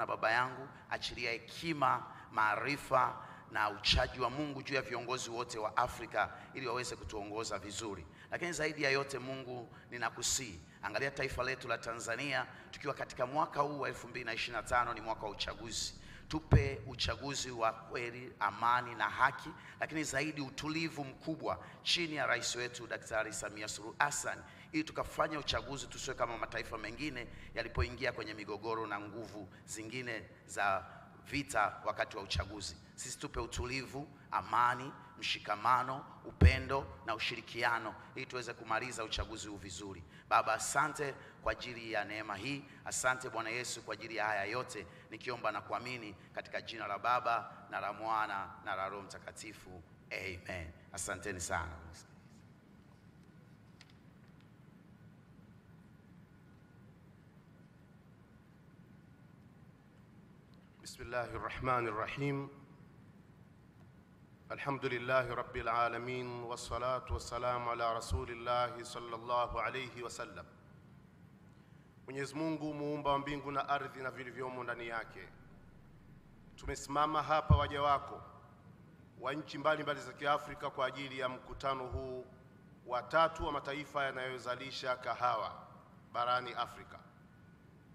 na baba yangu, achilia hekima, maarifa na uchaji wa Mungu juu ya viongozi wote wa Afrika ili waweze kutuongoza vizuri. Lakini zaidi ya yote, Mungu, ninakusihi, angalia taifa letu la Tanzania tukiwa katika mwaka huu wa 2025, ni mwaka wa uchaguzi. Tupe uchaguzi wa kweli, amani na haki, lakini zaidi utulivu mkubwa chini ya rais wetu Daktari Samia Suluhu Hassan, ili tukafanya uchaguzi tusiwe kama mataifa mengine yalipoingia kwenye migogoro na nguvu zingine za vita wakati wa uchaguzi. Sisi tupe utulivu, amani, mshikamano, upendo na ushirikiano ili tuweze kumaliza uchaguzi huu vizuri. Baba, asante kwa ajili ya neema hii. Asante Bwana Yesu kwa ajili ya haya yote, nikiomba na kuamini katika jina la Baba na la Mwana na la Roho Mtakatifu. Amen. Asanteni sana. Bismillahir Rahmanir Rahim. Alhamdulillahi Rabbil Alamin, wassalatu wassalamu ala Rasulillahi sallallahu alayhi wasallam. Mwenyezi Mungu muumba wa mbingu na ardhi na vilivyomo ndani yake, tumesimama hapa waja wako wa nchi mbalimbali za Kiafrika kwa ajili ya mkutano huu wa tatu wa mataifa yanayozalisha kahawa barani Afrika.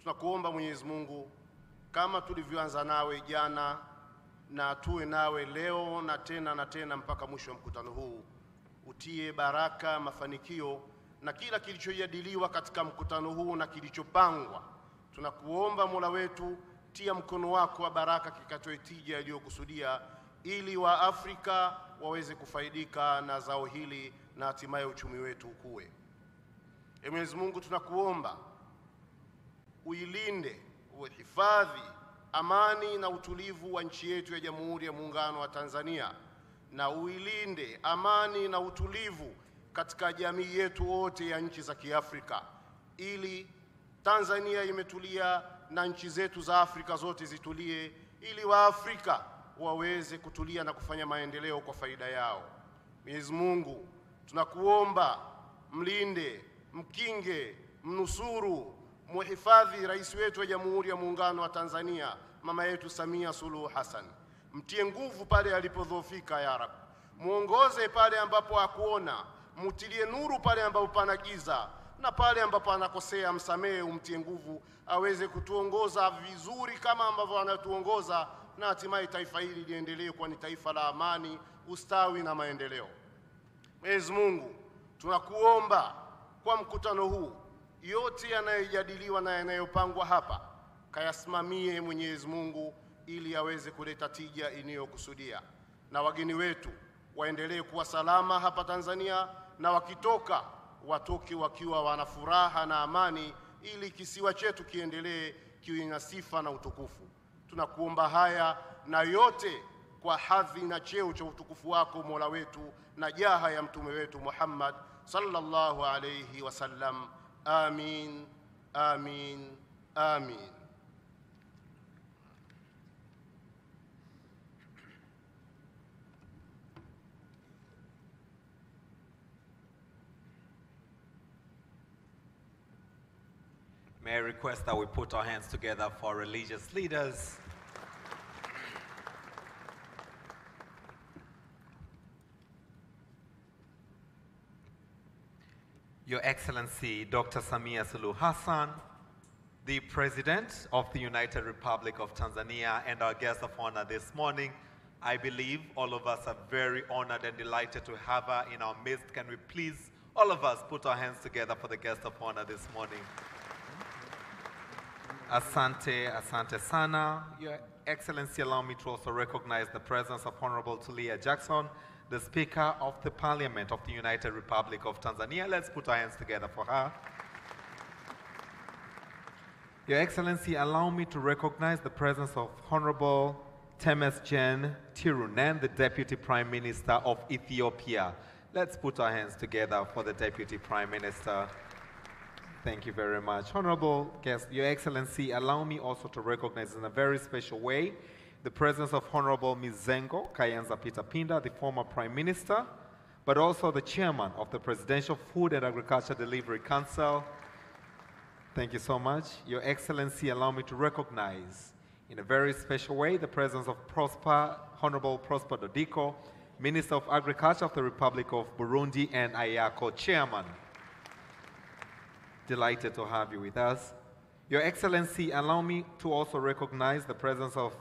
Tunakuomba Mwenyezi Mungu, kama tulivyoanza nawe jana na tuwe nawe leo na tena mpaka mwisho wa mkutano huu, utie baraka, mafanikio na kila kilichojadiliwa katika mkutano huu na kilichopangwa. Tunakuomba Mola wetu, tia mkono wako wa baraka kikatoe tija iliyokusudia, ili wa Afrika waweze kufaidika na zao hili na hatimaye uchumi wetu ukue. Mwenyezi Mungu, tunakuomba uilinde, uhifadhi amani na utulivu wa nchi yetu ya Jamhuri ya Muungano wa Tanzania, na uilinde amani na utulivu katika jamii yetu wote ya nchi za Kiafrika, ili Tanzania imetulia na nchi zetu za Afrika zote zitulie, ili wa Afrika waweze kutulia na kufanya maendeleo kwa faida yao. Mwenyezi Mungu, tunakuomba mlinde, mkinge, mnusuru, muhifadhi rais wetu wa Jamhuri ya Muungano wa Tanzania, mama yetu Samia Suluhu Hassan. Mtie nguvu pale alipodhoofika ya Rab. Muongoze pale ambapo hakuona, mutilie nuru pale ambapo pana giza, na pale ambapo anakosea msamehe, umtie nguvu aweze kutuongoza vizuri kama ambavyo anatuongoza, na hatimaye taifa hili liendelee kuwa ni taifa la amani, ustawi na maendeleo. Mwenyezi Mungu, tunakuomba kwa mkutano huu, yote yanayojadiliwa na yanayopangwa hapa kayasimamie Mwenyezi Mungu, ili aweze kuleta tija inayokusudia, na wageni wetu waendelee kuwa salama hapa Tanzania, na wakitoka watoke wakiwa wana furaha na amani, ili kisiwa chetu kiendelee kiwe na sifa na utukufu. Tunakuomba haya na yote kwa hadhi na cheo cha utukufu wako Mola wetu, na jaha ya mtume wetu Muhammad sallallahu alayhi wasallam. Amin, amin, amin. May I request that we put our hands together for religious leaders. Your Excellency Dr. Samia Suluhu Hassan, the President of the United Republic of Tanzania and our guest of honor this morning, I believe all of us are very honored and delighted to have her in our midst. Can we please, all of us, put our hands together for the guest of honor this morning? Asante, asante sana. Your Excellency, allow me to also recognize the presence of Honorable Tulia Jackson, the Speaker of the Parliament of the United Republic of Tanzania. Let's put our hands together for her. Your Excellency, allow me to recognize the presence of Honorable Temesgen Tirunen, the Deputy Prime Minister of Ethiopia. Let's put our hands together for the Deputy Prime Minister. Thank you very much. Honorable guest, Your Excellency, allow me also to recognize in a very special way the presence of Honorable Ms. Zengo Kayenza Peter Pinda, the former Prime Minister, but also the Chairman of the Presidential Food and Agriculture Delivery Council. Thank you so much. Your Excellency, allow me to recognize In a very special way, the presence of Honorable Prosper Dodiko, Minister of Agriculture of the Republic of Burundi, and IACO Chairman. Delighted to have you with us. Your Excellency, allow me to also recognize the presence of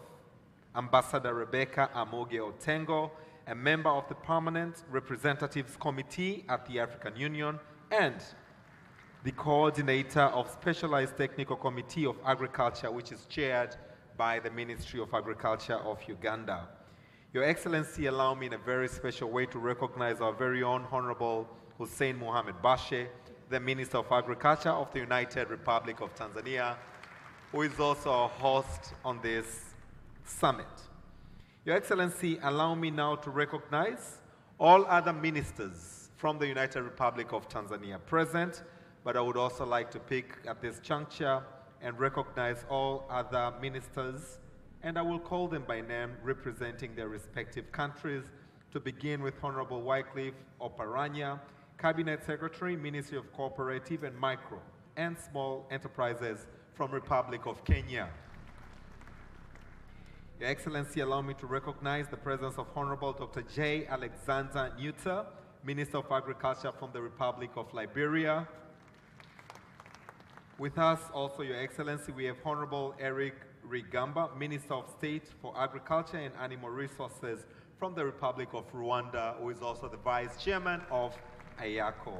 Ambassador Rebecca Amoge Otengo, a member of the Permanent Representatives Committee at the African Union, and the coordinator of Specialized Technical Committee of Agriculture, which is chaired by the Ministry of Agriculture of Uganda. Your Excellency, allow me in a very special way to recognize our very own Honorable Hussein Mohamed Bashe, the Minister of Agriculture of the United Republic of Tanzania, who is also our host on this summit. Your Excellency, allow me now to recognize all other ministers from the United Republic of Tanzania present, but I would also like to pick at this juncture and recognize all other ministers, and I will call them by name representing their respective countries, to begin with Honorable Wycliffe Oparanya, Cabinet Secretary, Ministry of Cooperative and Micro and Small Enterprises from Republic of Kenya. Your Excellency, allow me to recognize the presence of Honorable Dr. J. Alexander Nuta, Minister of Agriculture from the Republic of Liberia. With us also, Your Excellency, we have Honorable Eric Rigamba, Minister of State for Agriculture and Animal Resources from the Republic of Rwanda, who is also the Vice Chairman of IACO.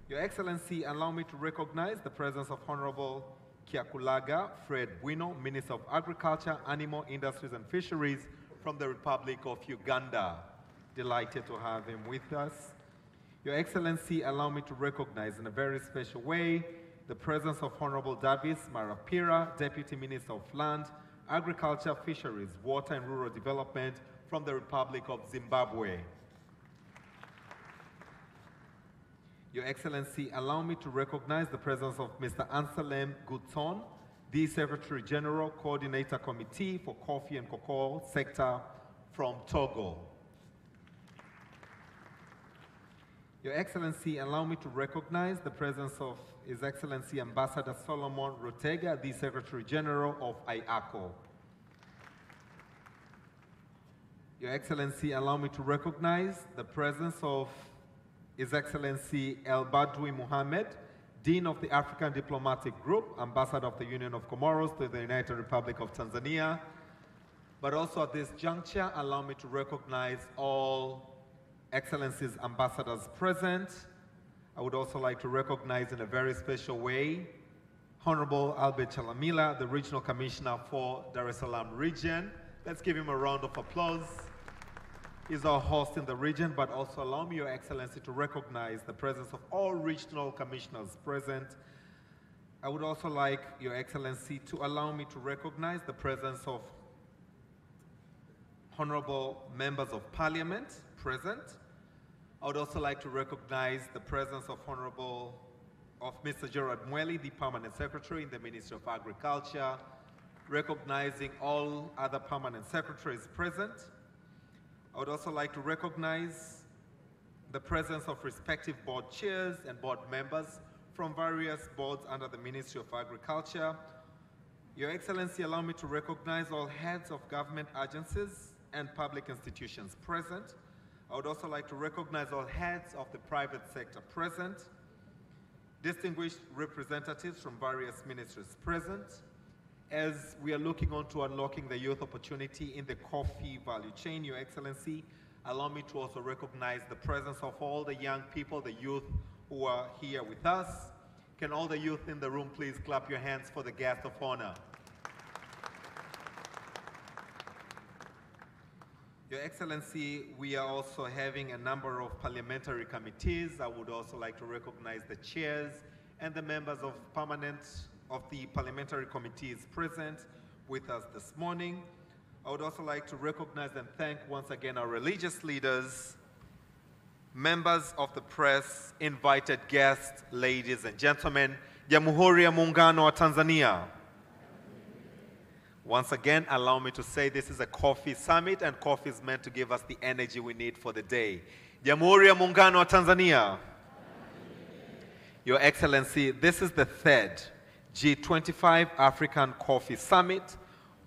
Your Excellency, allow me to recognize the presence of Honorable Kiakulaga Fred Bwino, Minister of Agriculture, Animal Industries and Fisheries from the Republic of Uganda. Delighted to have him with us. Your Excellency, allow me to recognize in a very special way the presence of Honorable Davis Marapira, Deputy Minister of Land, Agriculture, Fisheries, Water and Rural Development from the Republic of Zimbabwe. Your Excellency, allow me to recognize the presence of Mr. Anselm Guton, the Secretary General, Coordinator Committee for Coffee and Cocoa Sector from Togo. Your Excellency, allow me to recognize the presence of His Excellency Ambassador Solomon Rotega, the Secretary General of IACO. Your Excellency, allow me to recognize the presence of His Excellency El Badwi Mohammed, Dean of the African Diplomatic Group, Ambassador of the Union of Comoros to the United Republic of Tanzania. But also at this juncture, allow me to recognize all Excellencies ambassadors present. I would also like to recognize in a very special way Honorable Albert Chalamila, the Regional Commissioner for Dar es Salaam region. Let's give him a round of applause. He's our host in the region, but also allow me, Your Excellency, to recognize the presence of all regional commissioners present. I would also like Your Excellency to allow me to recognize the presence of honorable members of Parliament present. I would also like to recognize the presence of Mr. Gerard Mweli, the Permanent Secretary in the Ministry of Agriculture, recognizing all other Permanent Secretaries present. I would also like to recognize the presence of respective board chairs and board members from various boards under the Ministry of Agriculture. Your Excellency, allow me to recognize all heads of government agencies and public institutions present. I would also like to recognize all heads of the private sector present, distinguished representatives from various ministries present. As we are looking on to unlocking the youth opportunity in the coffee value chain, Your Excellency, allow me to also recognize the presence of all the young people, the youth who are here with us. Can all the youth in the room please clap your hands for the guest of honor? Your Excellency, we are also having a number of parliamentary committees. I would also like to recognize the chairs and the members of the parliamentary committees present with us this morning. I would also like to recognize and thank once again our religious leaders, members of the press, invited guests, ladies and gentlemen, Jamhuri ya Muungano wa Tanzania. Once again, allow me to say this is a coffee summit, and coffee is meant to give us the energy we need for the day. Jamhuri ya Muungano wa Tanzania. Your Excellency, this is the third G25 African Coffee Summit,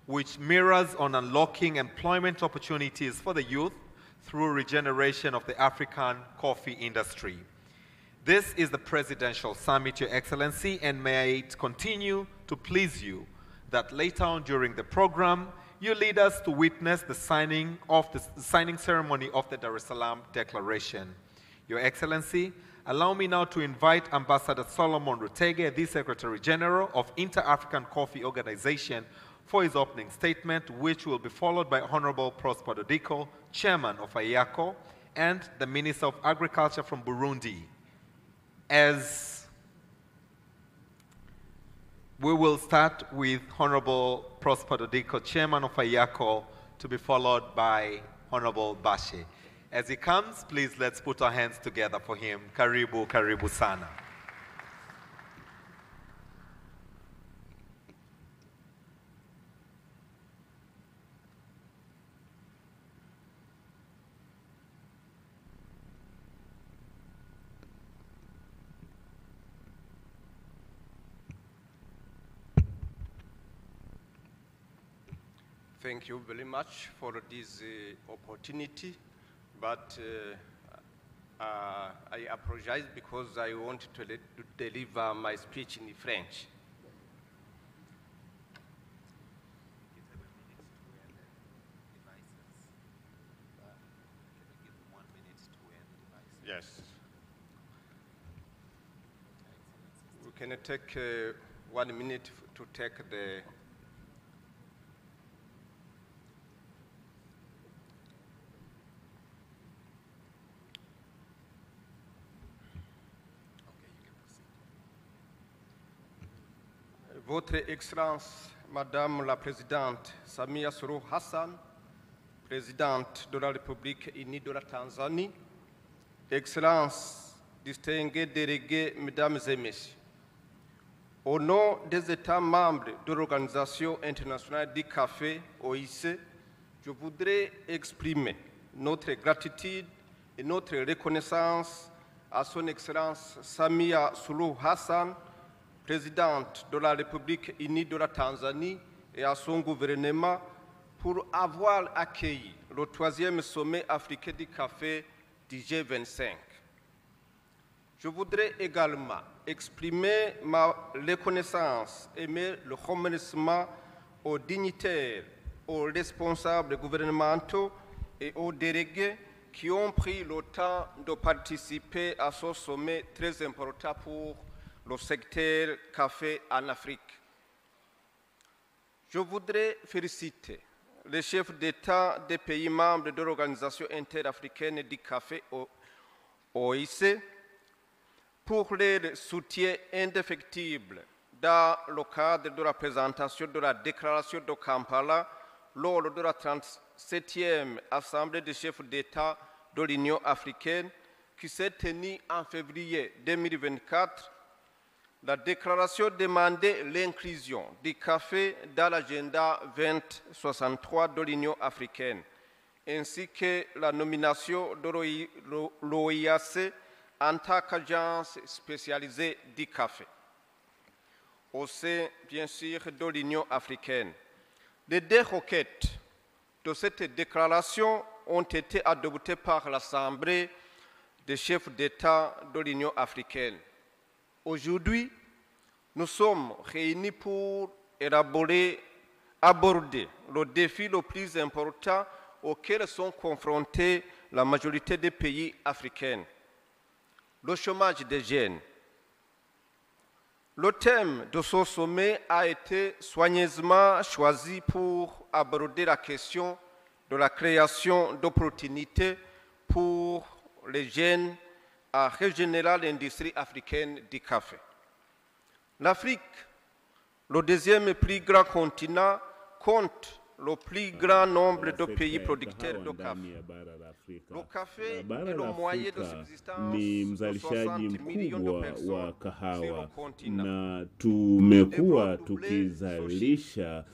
which mirrors on unlocking employment opportunities for the youth through regeneration of the African coffee industry. This is the Presidential Summit, Your Excellency, and may it continue to please you that later on during the program, you lead us to witness the signing ceremony of the Dar es Salaam Declaration. Your Excellency, allow me now to invite Ambassador Solomon Rutege, the Secretary General of Inter-African Coffee Organization, for his opening statement, which will be followed by Honorable Prosper Dodiko, Chairman of IACO, and the Minister of Agriculture from Burundi. As we will start with Honorable Prosper Dodiko, Chairman of IACO, to be followed by Honorable Bashe. As he comes, please let's put our hands together for him. Karibu, karibu sana. Thank you very much for this opportunity, but I apologize because I want to deliver my speech in French. Yes. We can take 1 minute to take the Votre Excellence, Madame la Présidente Samia Suluhu Hassan, Présidente de la République unie de la Tanzanie, Excellences, distingués délégués, Mesdames et Messieurs, au nom des États membres de l'Organisation internationale du café, OIC, je voudrais exprimer notre gratitude et notre reconnaissance à Son Excellence Samia Suluhu Hassan, Présidente de la République unie de la Tanzanie, et à son gouvernement pour avoir accueilli le 3e sommet africain du café du G25. Je voudrais également exprimer ma reconnaissance et le remerciement aux dignitaires, aux responsables gouvernementaux et aux délégués qui ont pris le temps de participer à ce sommet très important pour le secteur café en Afrique. Je voudrais féliciter les chefs d'État des pays membres de l'Organisation interafricaine du café OIC pour leur soutien indéfectible dans le cadre de la présentation de la déclaration de Kampala lors de la 37e Assemblée des chefs d'État de l'Union africaine qui s'est tenue en février 2024. La déclaration demandait l'inclusion du café dans l'agenda 2063 de l'Union africaine, ainsi que la nomination de l'OIAC en tant qu'agence spécialisée du café, au sein, bien sûr, de l'Union africaine. Les deux requêtes de cette déclaration ont été adoptées par l'Assemblée des chefs d'État de l'Union africaine. Aujourd'hui, nous sommes réunis pour aborder le défi le plus important auquel sont confrontés la majorité des pays africains, le chômage des jeunes. Le thème de ce sommet a été soigneusement choisi pour aborder la question de la création d'opportunités pour les jeunes à régénérer l'industrie africaine du café. L'Afrique, le deuxième plus grand continent, compte le plus grand nombre de pays producteurs de café. Le café est le moyen de subsistance ni mzalishaji de 60 millions de mkubwa personnes wa sur kahawa le continent. na tumekuwa tukizalisha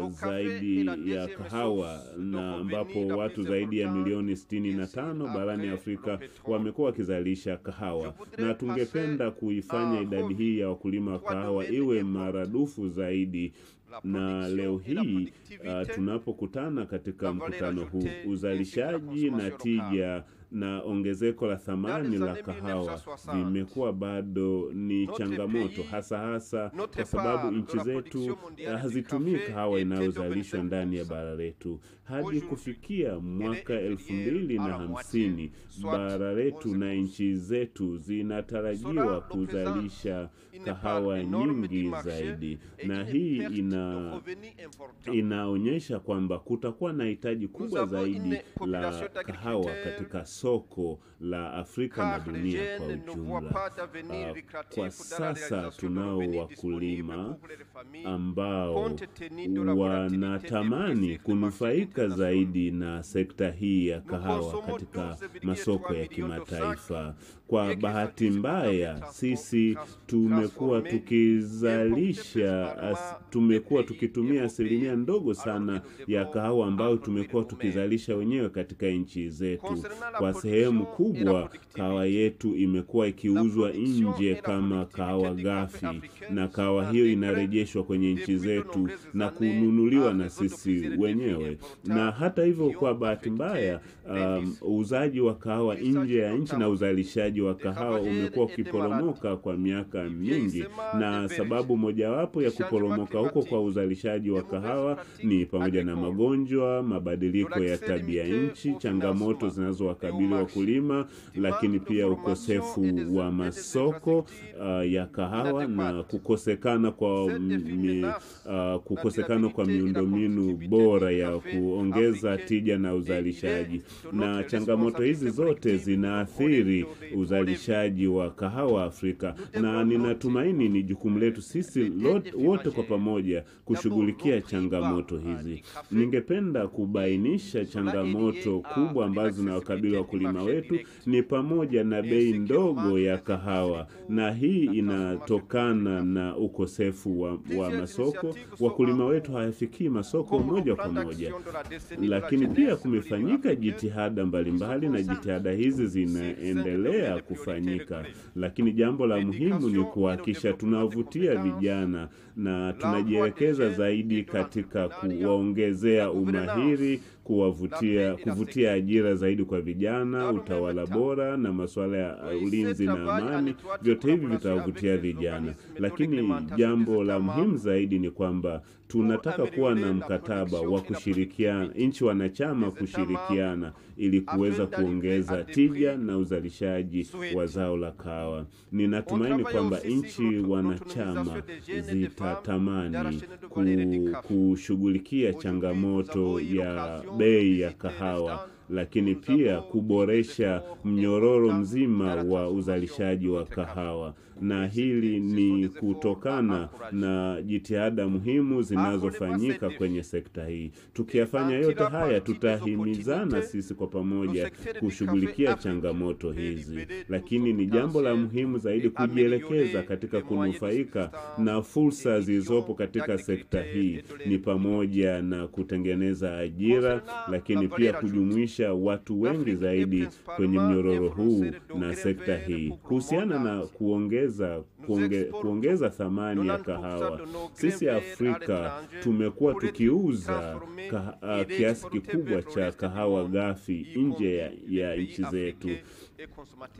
zaidi ya kahawa, na ambapo watu zaidi ya milioni 65 barani Afrika wamekuwa wakizalisha kahawa, na tungependa kuifanya idadi hii ya wakulima wa kahawa iwe maradufu zaidi. Na leo hii tunapokutana katika mkutano huu, uzalishaji na tija na ongezeko la thamani la kahawa vimekuwa bado ni changamoto, hasa kwa sababu nchi zetu hazitumii kahawa inayozalishwa ndani ya bara letu. Hadi kufikia mwaka 2050 bara letu na nchi zetu zinatarajiwa kuzalisha kahawa nyingi zaidi, na hii inaonyesha kwamba kutakuwa na hitaji kubwa zaidi la kahawa katika soko la Afrika na dunia kwa ujumla. Kwa sasa tunao wakulima ambao wanatamani kunufaika zaidi na sekta hii ya kahawa katika masoko ya kimataifa. Kwa bahati mbaya, sisi tumekuwa tukitumia asilimia ndogo sana ya kahawa ambayo tumekuwa tukizalisha wenyewe katika nchi zetu. Kwa sehemu kubwa kahawa yetu imekuwa ikiuzwa nje kama kahawa ghafi, na kahawa hiyo inarejeshwa kwenye nchi zetu na kununuliwa na sisi wenyewe. Na hata hivyo, kwa bahati mbaya, uuzaji wa kahawa nje ya nchi na uzalishaji wa kahawa umekuwa ukiporomoka kwa miaka mingi, na sababu mojawapo ya kuporomoka huko kwa uzalishaji wa kahawa ni pamoja na magonjwa, mabadiliko ya tabia nchi, changamoto zinazowakabili wakulima, lakini pia ukosefu wa masoko ya kahawa na kukosekana kwa miundombinu bora ya kuongeza tija na uzalishaji. Na changamoto hizi zote zinaathiri uzalishaji wa kahawa Afrika, na ninatumaini ni jukumu letu sisi wote kwa pamoja kushughulikia changamoto hizi. Ningependa kubainisha changamoto kubwa ambazo zinawakabili wakulima wetu ni pamoja na bei ndogo ya kahawa, na hii inatokana na ukosefu wa masoko. Wakulima wetu hawafikii masoko moja kwa moja, lakini pia kumefanyika jitihada mbalimbali, na jitihada hizi zinaendelea kufanyika, lakini jambo la muhimu ni kuhakikisha tunawavutia vijana na tunajielekeza zaidi katika kuwaongezea umahiri, kuvutia ajira zaidi kwa vijana, utawala bora na masuala ya ulinzi na amani. Vyote hivi vitawavutia vijana, lakini jambo la muhimu zaidi ni kwamba tunataka kuwa na mkataba wa kushirikiana, nchi wanachama kushirikiana ili kuweza kuongeza tija na uzalishaji wa zao la kahawa. Ninatumaini kwamba nchi wanachama zitatamani kushughulikia changamoto ya bei ya kahawa, lakini pia kuboresha mnyororo mzima wa uzalishaji wa kahawa, na hili ni kutokana na jitihada muhimu zinazofanyika kwenye sekta hii. Tukiyafanya yote haya, tutahimizana sisi kwa pamoja kushughulikia changamoto hizi, lakini ni jambo la muhimu zaidi kujielekeza katika kunufaika na fursa zilizopo katika sekta hii, ni pamoja na kutengeneza ajira, lakini pia kujumuisha watu wengi zaidi kwenye mnyororo huu na sekta hii. Kuhusiana na kuongeza thamani ya kahawa, sisi Afrika tumekuwa tukiuza kiasi kikubwa cha kahawa ghafi nje ya nchi zetu,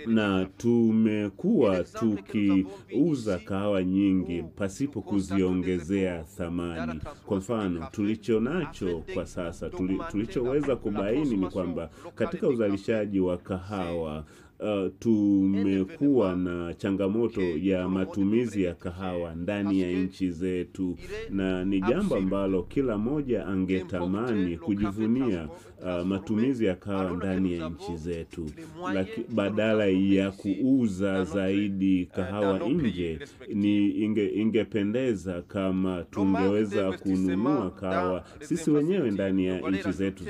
na tumekuwa tukiuza kahawa nyingi pasipo kuziongezea thamani. Kwa mfano, tulichonacho kwa sasa, tulichoweza kubaini ni kwamba katika uzalishaji wa kahawa tumekuwa na changamoto ya matumizi ya kahawa ndani ya nchi zetu, na ni jambo ambalo kila moja angetamani kujivunia matumizi ya kahawa ndani ya nchi zetu. Badala ya kuuza zaidi kahawa nje, ingependeza kama tungeweza kununua kahawa sisi wenyewe ndani ya nchi zetu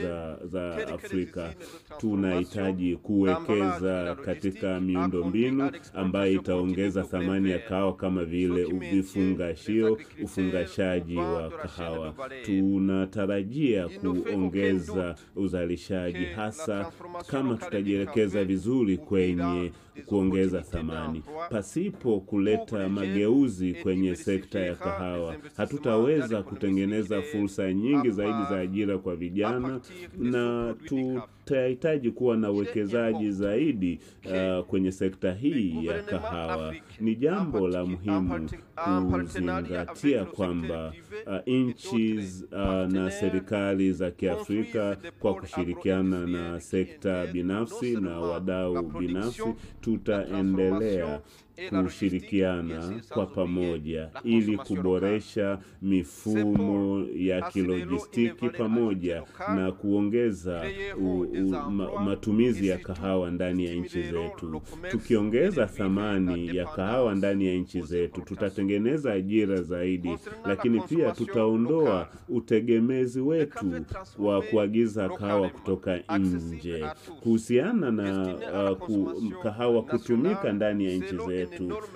za Afrika. Tunahitaji kuwekeza katika miundombinu ambayo itaongeza thamani ya kahawa kama vile vifungashio, ufungashaji wa kahawa. Tunatarajia kuongeza uzalishaji, hasa kama tutajielekeza vizuri kwenye kuongeza thamani. Pasipo kuleta mageuzi kwenye sekta ya kahawa, hatutaweza kutengeneza fursa nyingi zaidi za ajira kwa vijana, na tutahitaji kuwa na uwekezaji zaidi kwenye sekta hii ya kahawa. Ni jambo la muhimu kuzingatia kwamba nchi na serikali za Kiafrika kwa kushirikiana na sekta binafsi na wadau binafsi tutaendelea kushirikiana kwa pamoja ili kuboresha mifumo ya kilojistiki pamoja na kuongeza matumizi ya kahawa ndani ya nchi zetu. Tukiongeza thamani ya kahawa ndani ya nchi zetu, tutatengeneza ajira zaidi, lakini pia tutaondoa utegemezi wetu wa kuagiza kahawa kutoka nje. Kuhusiana na kahawa kutumika ndani ya nchi zetu,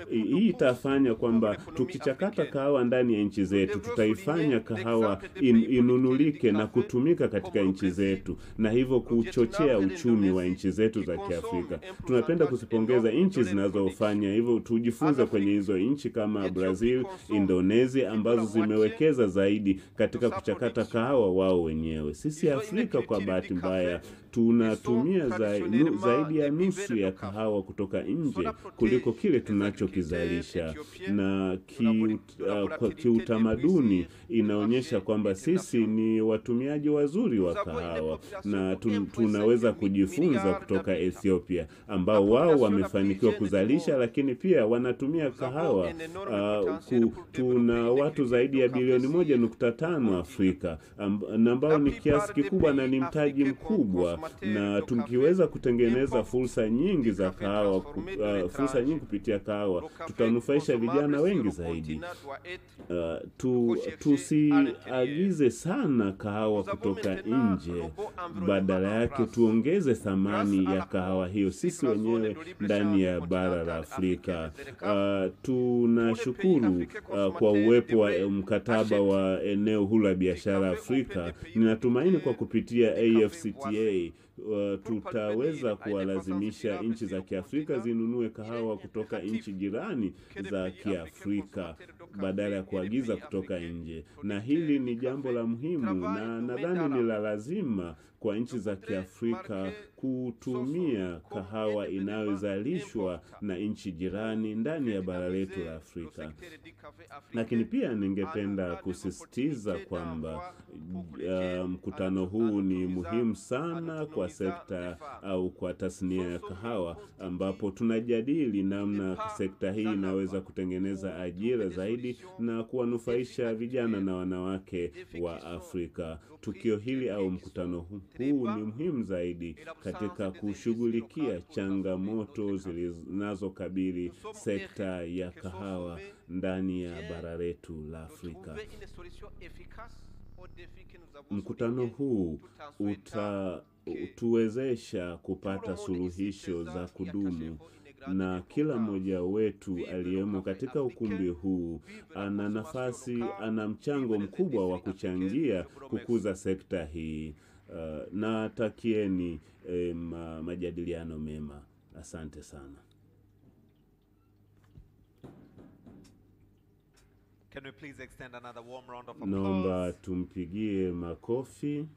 hii itafanya kwamba tukichakata kahawa ndani ya nchi zetu, tutaifanya kahawa inunulike na kutumika katika nchi zetu, na hivyo kuchochea uchumi wa nchi zetu za Kiafrika. Tunapenda kuzipongeza nchi zinazofanya hivyo. Tujifunze kwenye hizo nchi kama Brazil, Indonesia ambazo zimewekeza zaidi katika kuchakata kahawa wao wenyewe. Sisi Afrika kwa bahati mbaya tunatumia zaidi ya nusu ya kahawa kutoka nje kuliko kile tunachokizalisha, na kiutamaduni inaonyesha kwamba sisi ni watumiaji wazuri wa kahawa, na tunaweza kujifunza kutoka Ethiopia ambao wao wamefanikiwa kuzalisha, lakini pia wanatumia kahawa. Tuna watu zaidi ya bilioni 1.5 Afrika ambao ni kiasi kikubwa na ni mtaji mkubwa, na tukiweza kutengeneza fursa nyingi za kahawa, fursa nyingi kupitia kahawa, tutanufaisha vijana wengi zaidi. Tusiagize sana kahawa kutoka nje, badala yake tuongeze thamani ya kahawa hiyo sisi wenyewe ndani ya bara la Afrika. Tunashukuru kwa uwepo wa mkataba wa eneo huru la biashara Afrika. Ninatumaini kwa kupitia AfCFTA tutaweza kuwalazimisha nchi za Kiafrika zinunue kahawa kutoka nchi jirani za Kiafrika badala ya kuagiza kutoka nje. Na hili ni jambo la muhimu, na nadhani ni la lazima kwa nchi za Kiafrika kutumia kahawa inayozalishwa na nchi jirani ndani ya bara letu la Afrika. Lakini pia ningependa kusisitiza kwamba mkutano huu ni muhimu sana kwa sekta au kwa tasnia ya kahawa, ambapo tunajadili namna sekta hii inaweza kutengeneza ajira zaidi na kuwanufaisha vijana na wanawake wa Afrika. Tukio hili au mkutano huu ni muhimu zaidi katika kushughulikia changamoto zinazokabili sekta ya kahawa ndani ya bara letu la Afrika. Mkutano huu utatuwezesha kupata suluhisho za kudumu, na kila mmoja wetu aliyemo katika ukumbi huu ana mchango mkubwa wa kuchangia kukuza sekta hii. Na takieni majadiliano mema. Asante sana. Can we please extend another warm round of applause? Naomba tumpigie makofi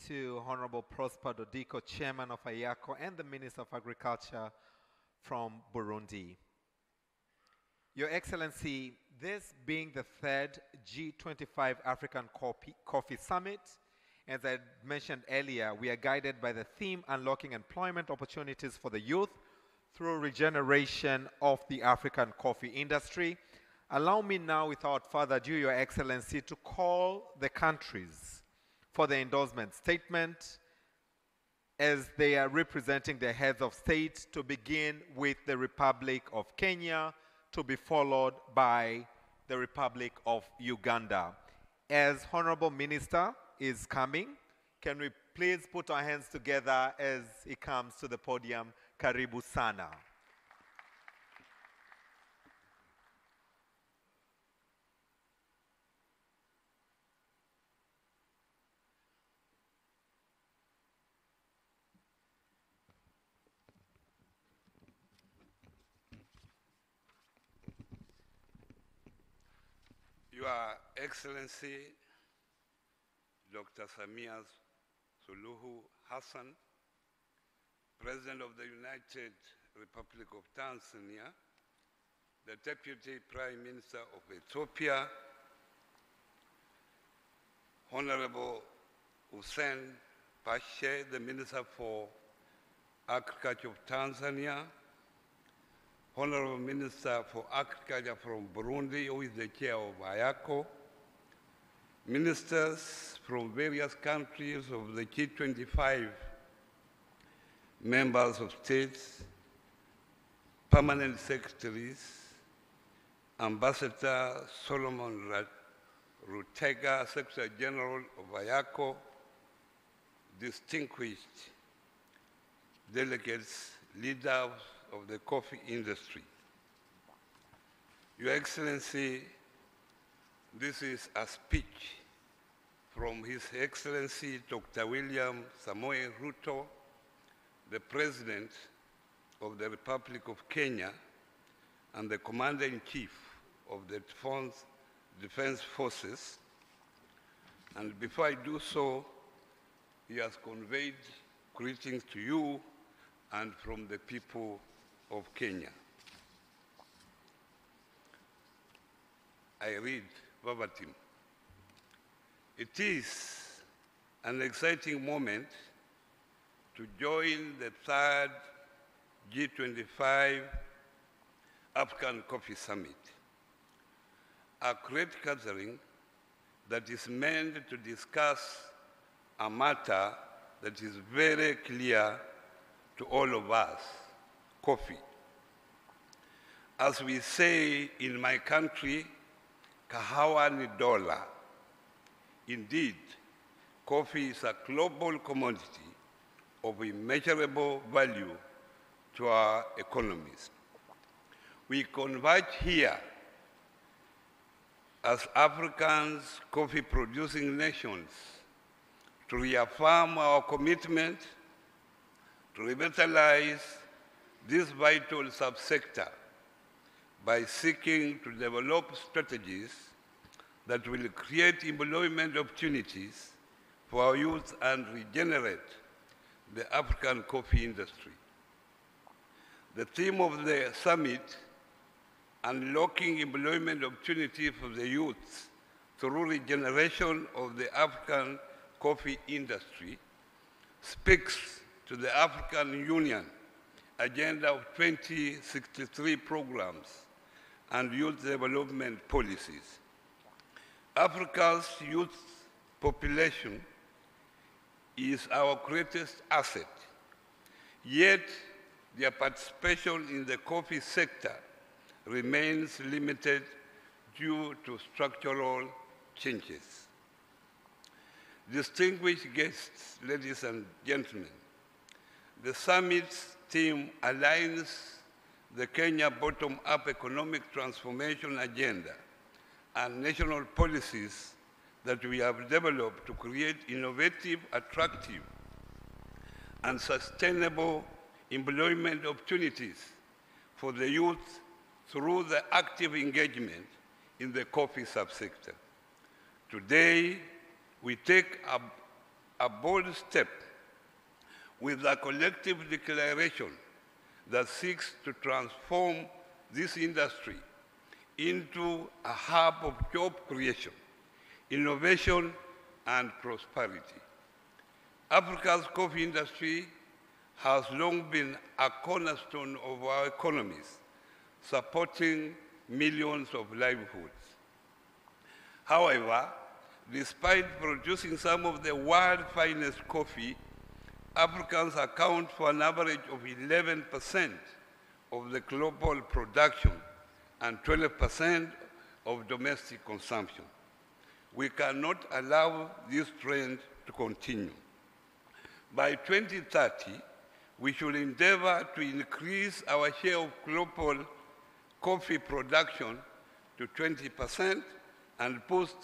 to Honorable Prosper Dodiko, Chairman of AYACO and the Minister of Agriculture from Burundi. Your Excellency, this being the third G25 African Coffee Summit, as I mentioned earlier, we are guided by the theme Unlocking Employment Opportunities for the Youth through Regeneration of the African Coffee Industry. Allow me now, without further ado, Your Excellency, to call the countries for the endorsement statement as they are representing the heads of state, to begin with the Republic of Kenya, to be followed by the Republic of Uganda. As Honorable Minister is coming, can we please put our hands together as he comes to the podium Karibu sana. Your Excellency, Dr. Samia Suluhu Hassan, President of the United Republic of Tanzania, the Deputy Prime Minister of Ethiopia, Honorable Hussein Pashe, the Minister for Agriculture of Tanzania, Honorable Minister for Agriculture from Burundi, who is the chair of IACO, ministers from various countries of the G25 members of states, permanent secretaries, Ambassador Solomon Rutega, Secretary General of IACO, distinguished delegates, leaders of the coffee industry. Your Excellency, this is a speech from His Excellency Dr. William Samoei Ruto, the President of the Republic of Kenya and the Commander-in-Chief of the Defense Forces. And before I do so, he has conveyed greetings to you and from the people of Kenya. I read verbatim. It is an exciting moment to join the third G25 African Coffee Summit, a great gathering that is meant to discuss a matter that is very clear to all of us: coffee. As we say in my country, kahawa ni dola. Indeed, coffee is a global commodity of immeasurable value to our economies. We converge here as Africans, coffee-producing nations, to reaffirm our commitment to revitalize this vital subsector by seeking to develop strategies that will create employment opportunities for our youth and regenerate the African coffee industry. The theme of the summit, Unlocking Employment Opportunities for the Youth through Regeneration of the African Coffee Industry, speaks to the African Union Agenda of 2063 programs and youth development policies. Africa's youth population is our greatest asset, yet their participation in the coffee sector remains limited due to structural changes. Distinguished guests, ladies and gentlemen, the summit's theme aligns the Kenya bottom-up economic transformation agenda and national policies that we have developed to create innovative, attractive, and sustainable employment opportunities for the youth through the active engagement in the coffee subsector. Today, we take a bold step with a collective declaration that seeks to transform this industry into a hub of job creation, innovation, and prosperity. Africa's coffee industry has long been a cornerstone of our economies, supporting millions of livelihoods. However, despite producing some of the world's finest coffee, Africans account for an average of 11% of the global production and 12% of domestic consumption. We cannot allow this trend to continue. By 2030, we should endeavor to increase our share of global coffee production to 20% and boost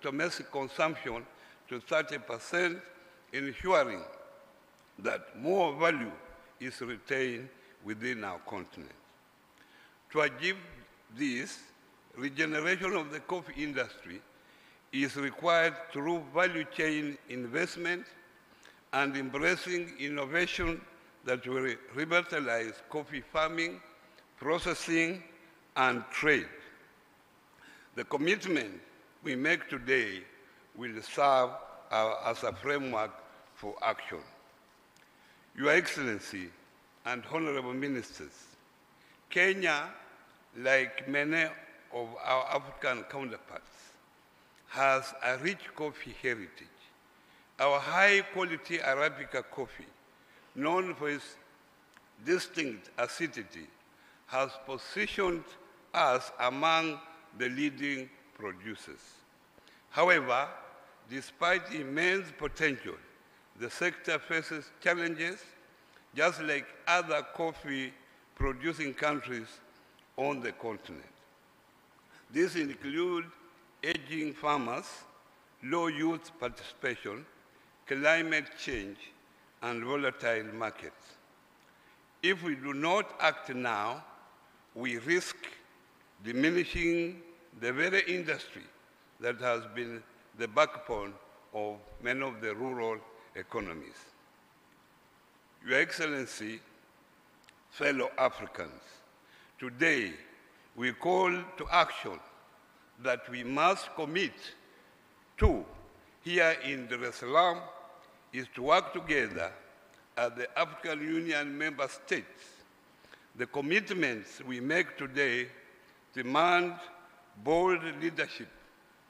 domestic consumption to 30%, ensuring that more value is retained within our continent. To achieve this, regeneration of the coffee industry is required through value chain investment and embracing innovation that will revitalize coffee farming, processing, and trade. The commitment we make today will serve as a framework for action. Your Excellency and honorable ministers, Kenya, like many of our African counterparts, has a rich coffee heritage. Our high-quality Arabica coffee, known for its distinct acidity, has positioned us among the leading producers. However, despite immense potential, the sector faces challenges just like other coffee-producing countries on the continent. These include aging farmers, low youth participation, climate change, and volatile markets. If we do not act now, we risk diminishing the very industry that has been the backbone of many of the rural economies. Your Excellency, fellow Africans, today we call to action that we must commit to here in Salaam is to work together as the African Union member states. The commitments we make today demand bold leadership,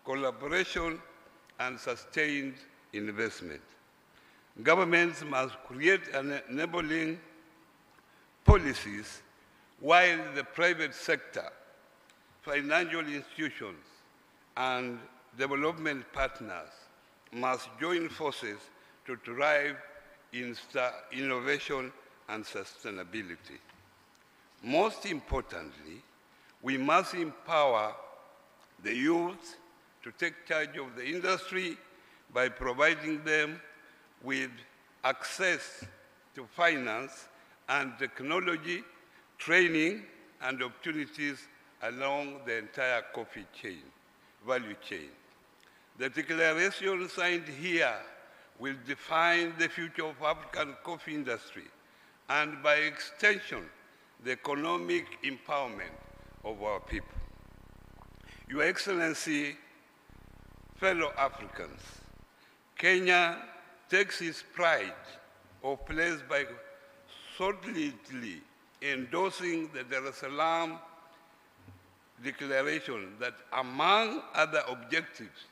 collaboration, and sustained investment. Governments must create enabling policies while the private sector, financial institutions, and development partners must join forces to drive innovation and sustainability. Most importantly, we must empower the youth to take charge of the industry by providing them with access to finance and technology, training, and opportunities along the entire coffee chain, value chain. The declaration signed here will define the future of African coffee industry and, by extension, the economic empowerment of our people. Your Excellency, fellow Africans, Kenya takes its pride of place by solidly endorsing the Dar es Salaam Declaration that, among other objectives,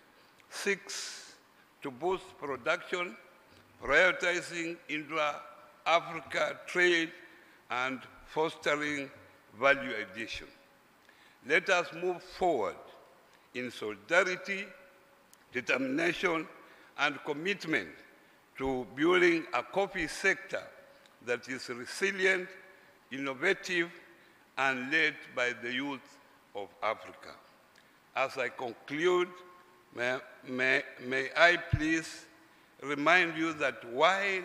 seeks to boost production, prioritizing intra-Africa trade, and fostering value addition. Let us move forward in solidarity, determination, and commitment to building a coffee sector that is resilient, innovative, and led by the youth of Africa. As I conclude, may I please remind you that while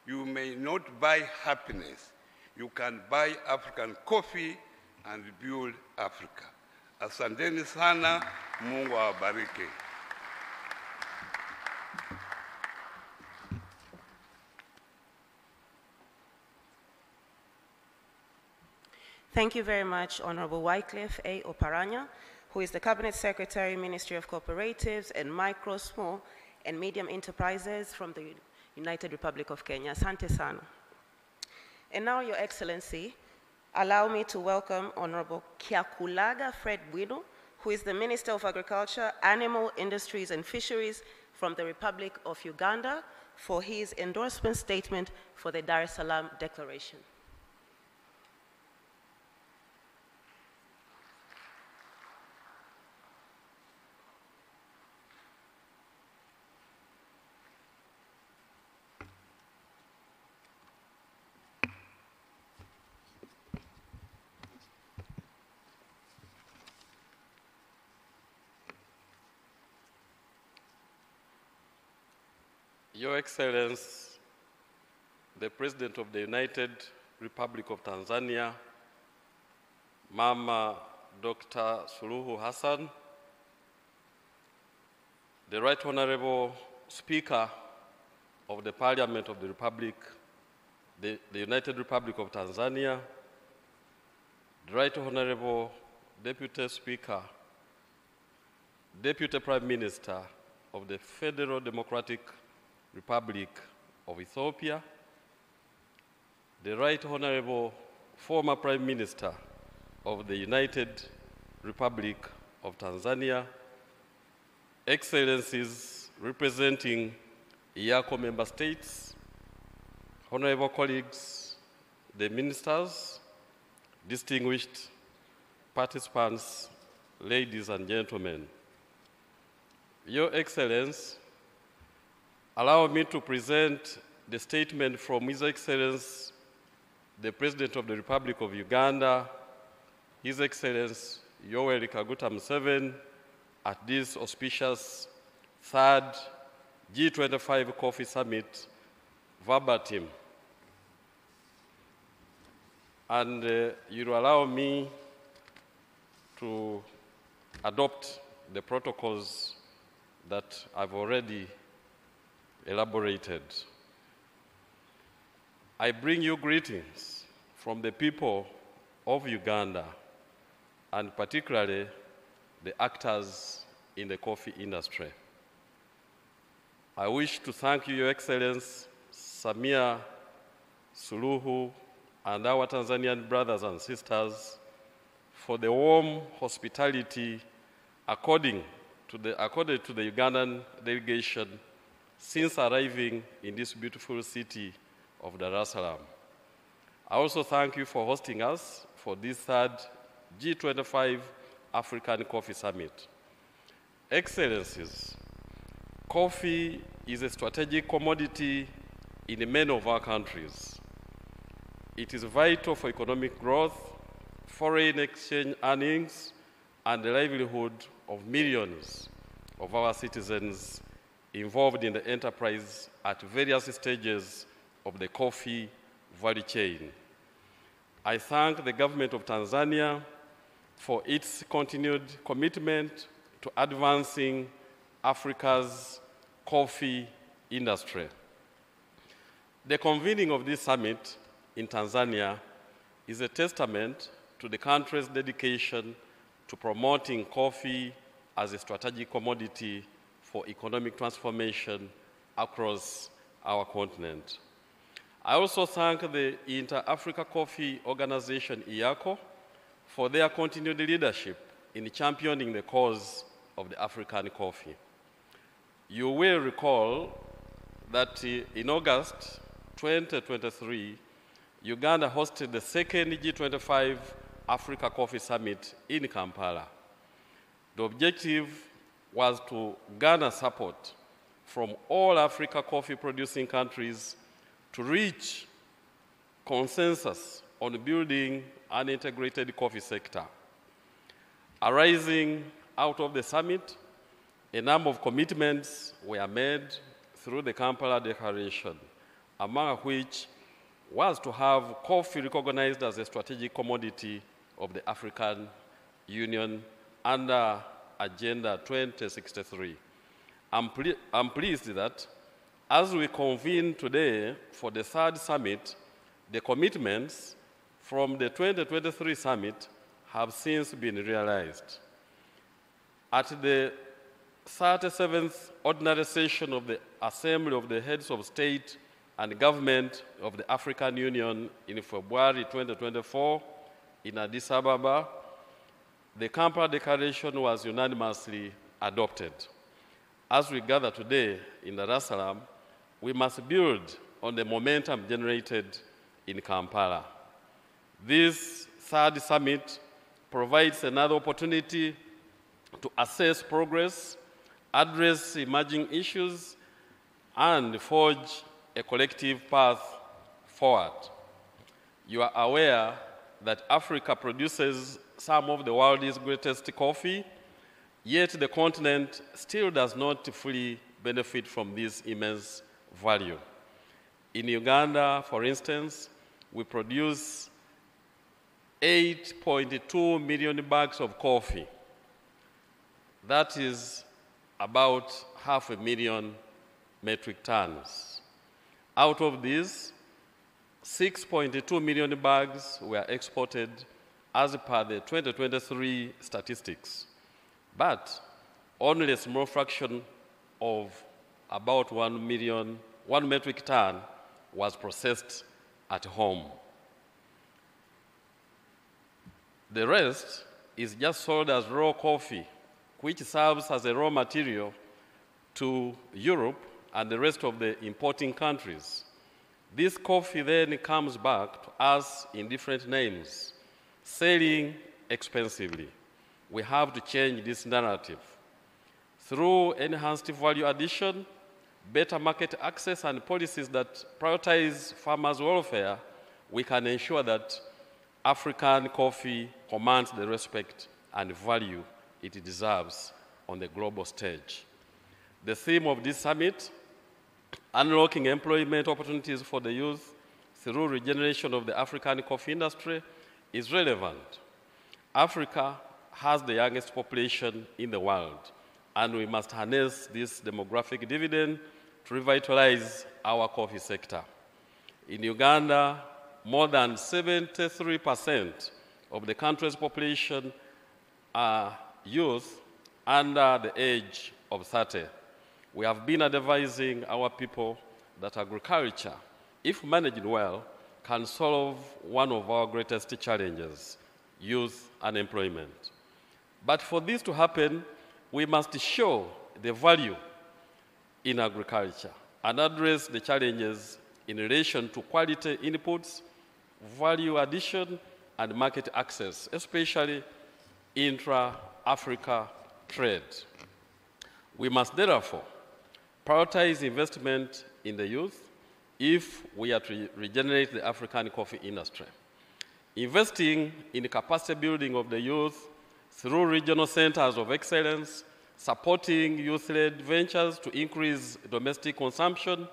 you may not buy happiness, you can buy African coffee and build Africa. Asanteni sana, Mungu awabariki. Thank you very much, Honorable Wycliffe A. Oparanya, who is the Cabinet Secretary, Ministry of Cooperatives and Micro, Small, and Medium Enterprises from the United Republic of Kenya. Asante sana. And now, Your Excellency, allow me to welcome Honorable Kyakulaga Fred Bwidu, who is the Minister of Agriculture, Animal Industries and Fisheries from the Republic of Uganda, for his endorsement statement for the Dar es Salaam Declaration. Your Excellency, the President of the United Republic of Tanzania, Mama Dr. Suluhu Hassan, the Right Honorable Speaker of the Parliament of the Republic, the United Republic of Tanzania, the Right Honorable Deputy Speaker, Deputy Prime Minister of the Federal Democratic Republic of Ethiopia, the Right Honorable former Prime Minister of the United Republic of Tanzania, Excellencies representing IACO member states, honorable colleagues, the ministers, distinguished participants, ladies and gentlemen. Your Excellency, allow me to present the statement from His Excellency, the President of the Republic of Uganda, His Excellency Yoweri Kaguta Museveni, at this auspicious third G25 Coffee Summit verbatim. And you'll allow me to adopt the protocols that I've already elaborated. I bring you greetings from the people of Uganda, and particularly the actors in the coffee industry. I wish to thank you, Your Excellency Samia Suluhu and our Tanzanian brothers and sisters for the warm hospitality accorded to the Ugandan delegation since arriving in this beautiful city of Dar es Salaam. I also thank you for hosting us for this third G25 African Coffee Summit. Excellencies, coffee is a strategic commodity in many of our countries. It is vital for economic growth, foreign exchange earnings, and the livelihood of millions of our citizens involved in the enterprise at various stages of the coffee value chain. I thank the government of Tanzania for its continued commitment to advancing Africa's coffee industry. The convening of this summit in Tanzania is a testament to the country's dedication to promoting coffee as a strategic commodity for economic transformation across our continent. I also thank the Inter-Africa Coffee Organization, IACO, for their continued leadership in championing the cause of the African coffee. You will recall that in August 2023, Uganda hosted the second G25 Africa Coffee Summit in Kampala. The objective was to garner support from all Africa coffee-producing countries to reach consensus on building an integrated coffee sector. Arising out of the summit, a number of commitments were made through the Kampala Declaration, among which was to have coffee recognized as a strategic commodity of the African Union under Agenda 2063. I'm pleased that as we convene today for the third summit, the commitments from the 2023 summit have since been realized. At the 37th Ordinary Session of the Assembly of the Heads of State and Government of the African Union in February 2024 in Addis Ababa, the Kampala Declaration was unanimously adopted. As we gather today in Dar es Salaam, we must build on the momentum generated in Kampala. This third summit provides another opportunity to assess progress, address emerging issues, and forge a collective path forward. You are aware that Africa produces some of the world's greatest coffee, yet the continent still does not fully benefit from this immense value. In Uganda, for instance, we produce 8.2 million bags of coffee. That is about 500,000 metric tons. Out of these, 6.2 million bags were exported as per the 2023 statistics, but only a small fraction of about 1 metric ton was processed at home. The rest is just sold as raw coffee, which serves as a raw material to Europe and the rest of the importing countries. This coffee then comes back to us in different names, selling expensively. We have to change this narrative. Through enhanced value addition, better market access, and policies that prioritize farmers' welfare, we can ensure that African coffee commands the respect and value it deserves on the global stage. The theme of this summit, unlocking employment opportunities for the youth through regeneration of the African coffee industry, is relevant. Africa has the youngest population in the world, and we must harness this demographic dividend to revitalize our coffee sector. In Uganda, more than 73% of the country's population are youth under the age of 30. We have been advising our people that agriculture, if managed well, can solve one of our greatest challenges, youth unemployment. But for this to happen, we must show the value in agriculture and address the challenges in relation to quality inputs, value addition, and market access, especially intra-Africa trade. We must therefore prioritize investment in the youth if we are to regenerate the African coffee industry. Investing in capacity building of the youth through regional centers of excellence, supporting youth-led ventures to increase domestic consumption,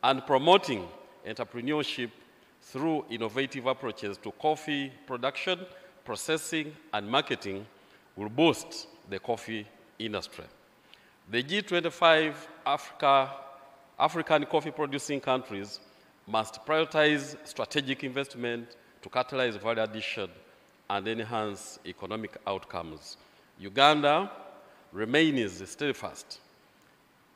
and promoting entrepreneurship through innovative approaches to coffee production, processing, and marketing will boost the coffee industry. The G25 African coffee-producing countries must prioritize strategic investment to catalyze value addition and enhance economic outcomes. Uganda remains steadfast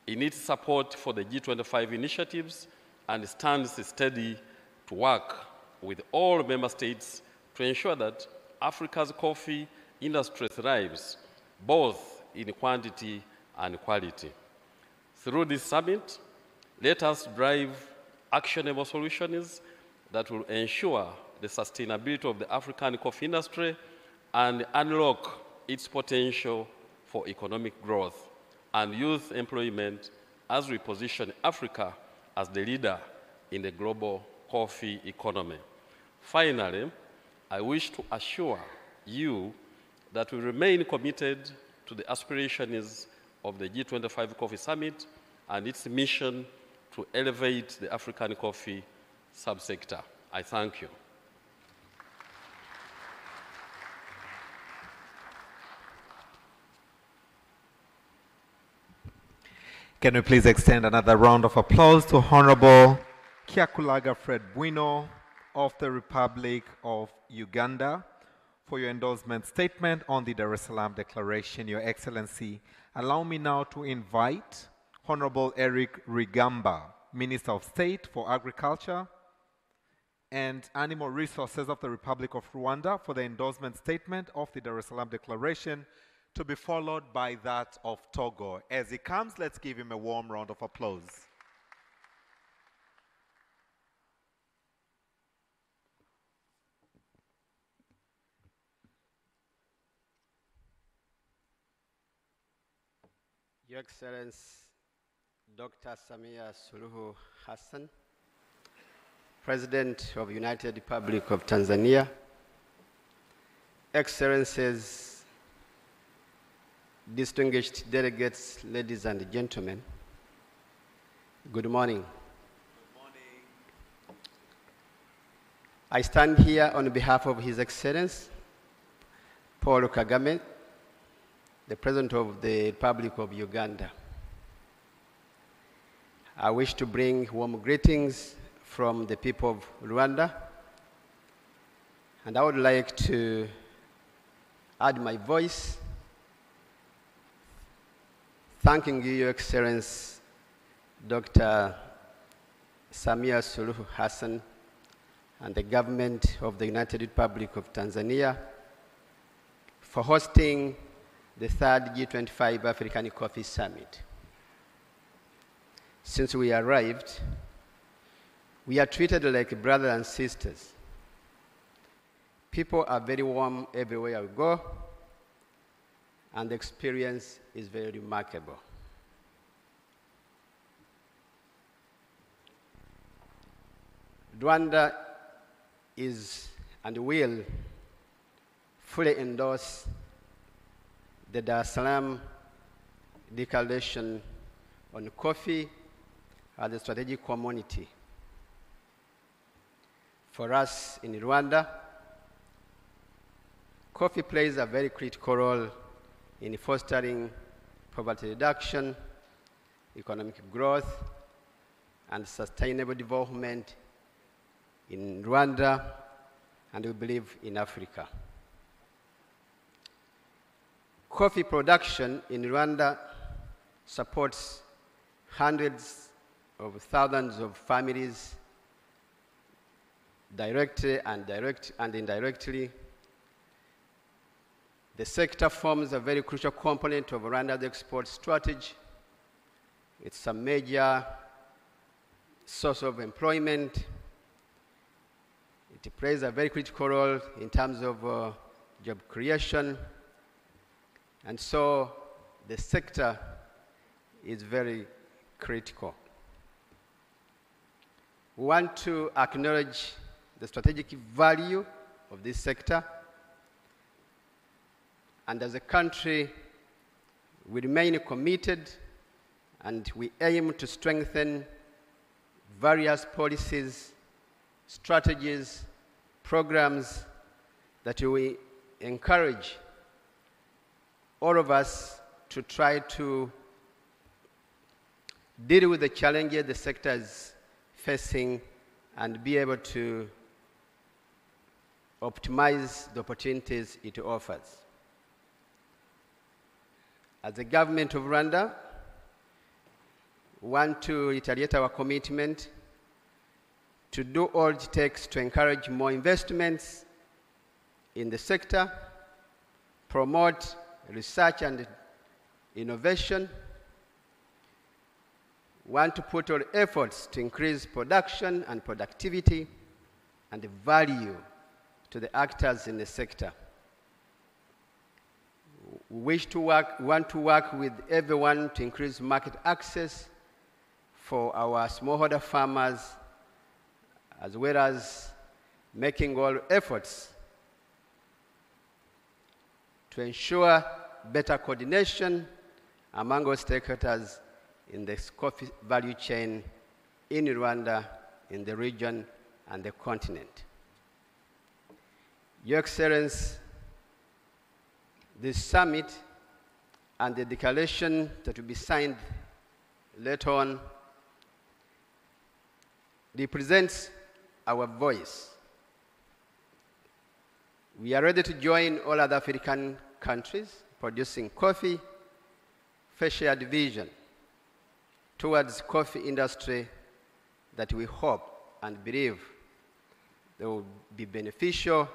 in its support for the G25 initiatives and stands steady to work with all member states to ensure that Africa's coffee industry thrives, both in quantity and quality. Through this summit, let us drive actionable solutions that will ensure the sustainability of the African coffee industry and unlock its potential for economic growth and youth employment as we position Africa as the leader in the global coffee economy. Finally, I wish to assure you that we remain committed to the aspirations of the G25 Coffee Summit and its mission to elevate the African coffee subsector. I thank you. Can we please extend another round of applause to Honorable Kyakulaga Fred Bwino of the Republic of Uganda for your endorsement statement on the Dar es Salaam Declaration, Your Excellency. Allow me now to invite Honorable Eric Rigamba, Minister of State for Agriculture and Animal Resources of the Republic of Rwanda, for the endorsement statement of the Dar es Salaam Declaration, to be followed by that of Togo. As he comes, let's give him a warm round of applause. Your Excellency, Dr. Samia Suluhu Hassan, President of the United Republic of Tanzania, Excellencies, distinguished delegates, ladies and gentlemen, good morning. I stand here on behalf of His Excellency Paul Kagame, the President of the Republic of Uganda. I wish to bring warm greetings from the people of Rwanda, and I would like to add my voice thanking you, Your Excellency Dr. Samia Suluhu Hassan and the government of the United Republic of Tanzania for hosting the third G25 African Coffee Summit. Since we arrived, we are treated like brothers and sisters. People are very warm everywhere we go, and the experience is very remarkable. Rwanda is and will fully endorse the Salaam Declaration on Coffee as a strategic commodity. For us in Rwanda, coffee plays a very critical role in fostering poverty reduction, economic growth, and sustainable development in Rwanda, and we believe in Africa. Coffee production in Rwanda supports hundreds of thousands of families directly and indirectly. The sector forms a very crucial component of Rwanda's export strategy. It's a major source of employment. It plays a very critical role in terms of job creation. And so the sector is very critical. We want to acknowledge the strategic value of this sector. And as a country, we remain committed and we aim to strengthen various policies, strategies, programs that we encourage all of us to try to deal with the challenges the sector is facing and be able to optimize the opportunities it offers. As the government of Rwanda, we want to reiterate our commitment to do all it takes to encourage more investments in the sector, promote research and innovation. We want to put all efforts to increase production and productivity and value to the actors in the sector. We want to work with everyone to increase market access for our smallholder farmers, as well as making all efforts to ensure better coordination among all stakeholders in the coffee value chain in Rwanda, in the region, and the continent. Your Excellency, this summit and the declaration that will be signed later on represents our voice. We are ready to join all other African countries producing coffee, for shared vision towards coffee industry that we hope and believe they will be beneficial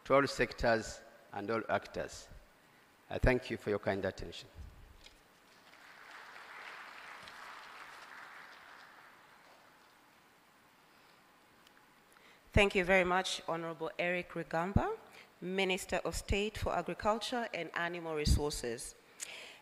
to all sectors and all actors. I thank you for your kind attention. Thank you very much, Honorable Eric Rugamba, Minister of State for Agriculture and Animal Resources.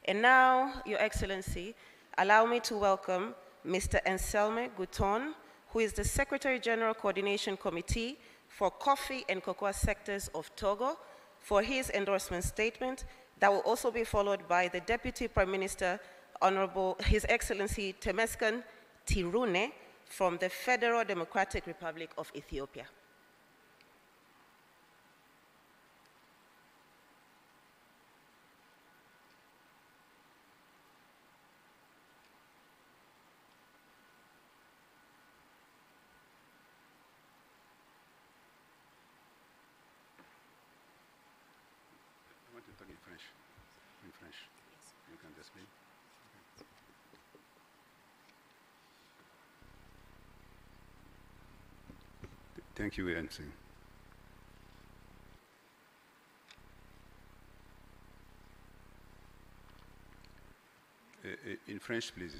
And now, Your Excellency, allow me to welcome Mr. Anselme Gouton, who is the Secretary General Coordination Committee for Coffee and Cocoa Sectors of Togo, for his endorsement statement that will also be followed by the Deputy Prime Minister, Honorable His Excellency Temesgen Tirune, from the Federal Democratic Republic of Ethiopia. In French. You can just speak. Thank you, MC. In French, please.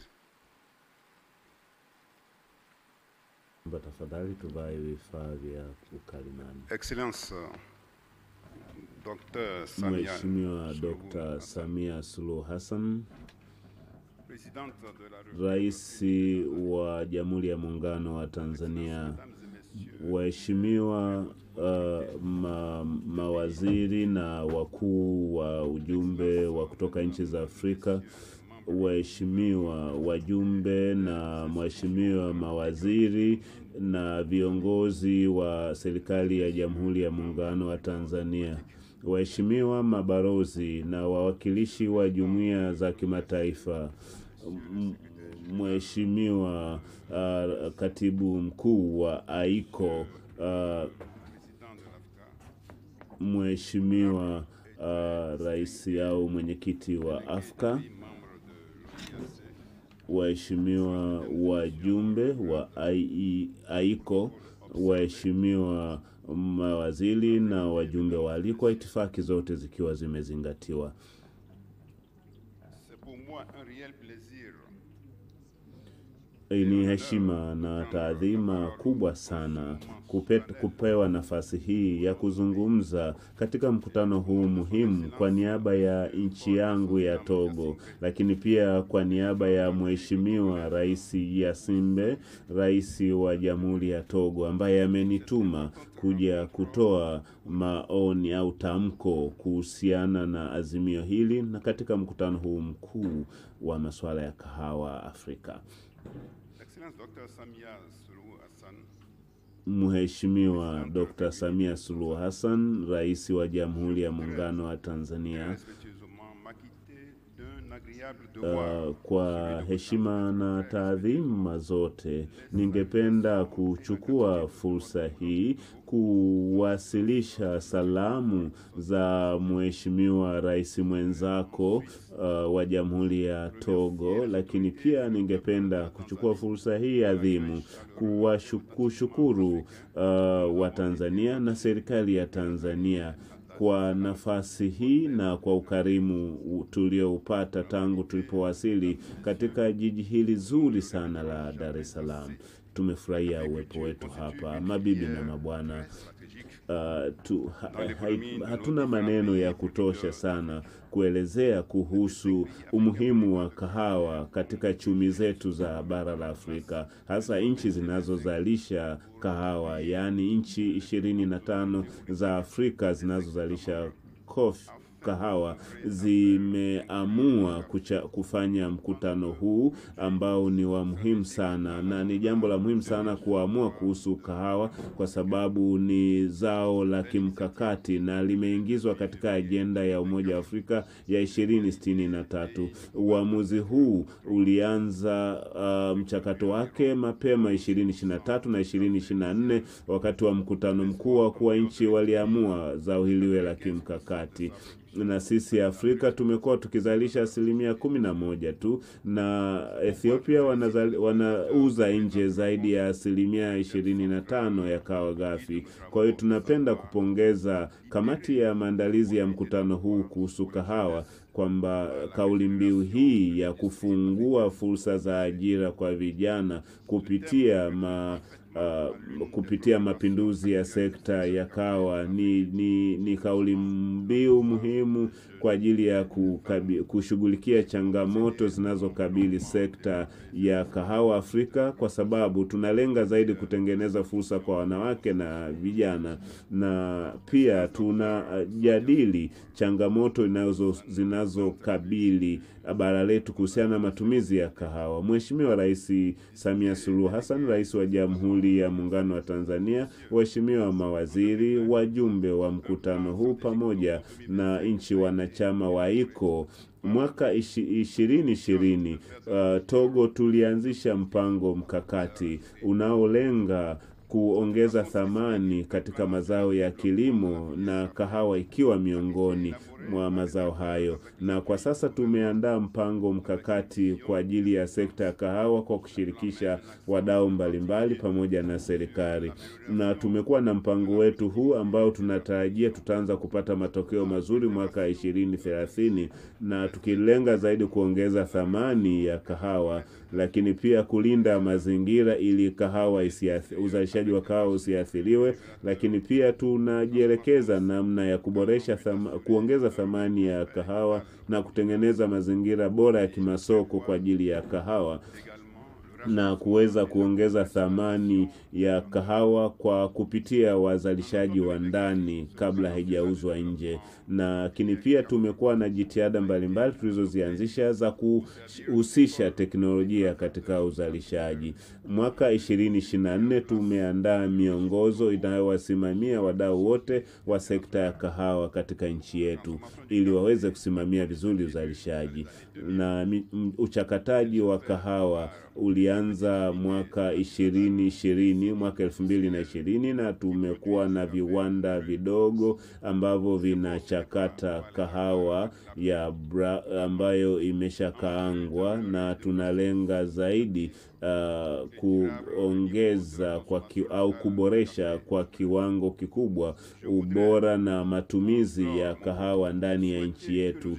Tafadhali tuvae vifaa vya ukalimani. Excellence, Mheshimiwa Dr. Samia Suluhu Hassan, Rais wa Jamhuri ya Muungano wa Tanzania, waheshimiwa mawaziri na wakuu wa ujumbe wa kutoka nchi za Afrika, waheshimiwa wajumbe na mheshimiwa mawaziri na viongozi wa serikali ya Jamhuri ya Muungano wa Tanzania, waheshimiwa mabalozi na wawakilishi wa jumuiya za kimataifa, mheshimiwa katibu mkuu wa AICO, mheshimiwa rais au mwenyekiti wa Afrika, waheshimiwa wajumbe wa AICO, waheshimiwa mawaziri na wajumbe waalikwa, itifaki zote zikiwa zimezingatiwa. Ni heshima na taadhima kubwa sana kupewa nafasi hii ya kuzungumza katika mkutano huu muhimu kwa niaba ya nchi yangu ya Togo, lakini pia kwa niaba ya Mheshimiwa Rais Yasimbe, rais wa Jamhuri ya Togo, ambaye amenituma kuja kutoa maoni au tamko kuhusiana na azimio hili na katika mkutano huu mkuu wa masuala ya kahawa Afrika. Mheshimiwa Dr. Samia Suluhu Hassan, Rais wa Jamhuri ya Muungano wa Tanzania, kwa heshima na taadhima zote, ningependa kuchukua fursa hii kuwasilisha salamu za Mheshimiwa Rais mwenzako wa Jamhuri ya Togo, lakini pia ningependa kuchukua fursa hii adhimu kushukuru wa Tanzania na serikali ya Tanzania kwa nafasi hii na kwa ukarimu tulioupata tangu tulipowasili katika jiji hili zuri sana la Dar es Salaam. Tumefurahia uwepo wetu hapa, mabibi na mabwana. Hatuna maneno ya kutosha sana kuelezea kuhusu umuhimu wa kahawa katika chumi zetu za bara la Afrika, hasa nchi zinazozalisha kahawa, yani nchi 25 za Afrika zinazozalisha kahawa zimeamua kufanya mkutano huu ambao ni wa muhimu sana, na ni jambo la muhimu sana kuamua kuhusu kahawa kwa sababu ni zao la kimkakati na limeingizwa katika ajenda ya Umoja wa Afrika ya 2063. Uamuzi huu ulianza mchakato wake mapema 2023 na 2024 wakati wa mkutano mkuu kwa nchi waliamua zao hili la kimkakati. Na sisi Afrika tumekuwa tukizalisha 11% tu, na Ethiopia wanauza nje zaidi ya 25% ya kahawa ghafi. Kwa hiyo tunapenda kupongeza kamati ya maandalizi ya mkutano huu kuhusu kahawa kwamba kauli mbiu hii ya kufungua fursa za ajira kwa vijana kupitia mapinduzi ya sekta ya kahawa ni kauli mbiu muhimu kwa ajili ya kushughulikia changamoto zinazokabili sekta ya kahawa Afrika, kwa sababu tunalenga zaidi kutengeneza fursa kwa wanawake na vijana, na pia tunajadili changamoto zinazokabili bara letu kuhusiana na matumizi ya kahawa. Mheshimiwa Rais Samia Suluhu Hassan, Rais wa Jamhuri ya Muungano wa Tanzania, waheshimiwa mawaziri, wajumbe wa mkutano huu pamoja na nchi wanachama wa AICO, mwaka 2020 Togo tulianzisha mpango mkakati unaolenga kuongeza thamani katika mazao ya kilimo na kahawa ikiwa miongoni mwa mazao hayo. Na kwa sasa tumeandaa mpango mkakati kwa ajili ya sekta ya kahawa kwa kushirikisha wadau mbalimbali pamoja na serikali. Na tumekuwa na mpango wetu huu ambao tunatarajia tutaanza kupata matokeo mazuri mwaka 2030, na tukilenga zaidi kuongeza thamani ya kahawa, lakini pia kulinda mazingira ili kahawa uzalishaji wa kahawa usiathiriwe, lakini pia tunajielekeza namna ya kuboresha kuongeza thamani ya kahawa na kutengeneza mazingira bora ya kimasoko kwa ajili ya kahawa, na kuweza kuongeza thamani ya kahawa kwa kupitia wazalishaji wa ndani kabla haijauzwa nje. Na lakini pia tumekuwa na jitihada mbalimbali tulizozianzisha za kuhusisha teknolojia katika uzalishaji. Mwaka 2024 tumeandaa miongozo inayowasimamia wadau wote wa sekta ya kahawa katika nchi yetu ili waweze kusimamia vizuri uzalishaji. Na uchakataji wa kahawa ulianza mwaka 2020 na tumekuwa na viwanda vidogo ambavyo vinachakata kahawa ambayo imeshakaangwa, na tunalenga zaidi kuongeza au kuboresha kwa kiwango kikubwa ubora na matumizi ya kahawa ndani ya nchi yetu.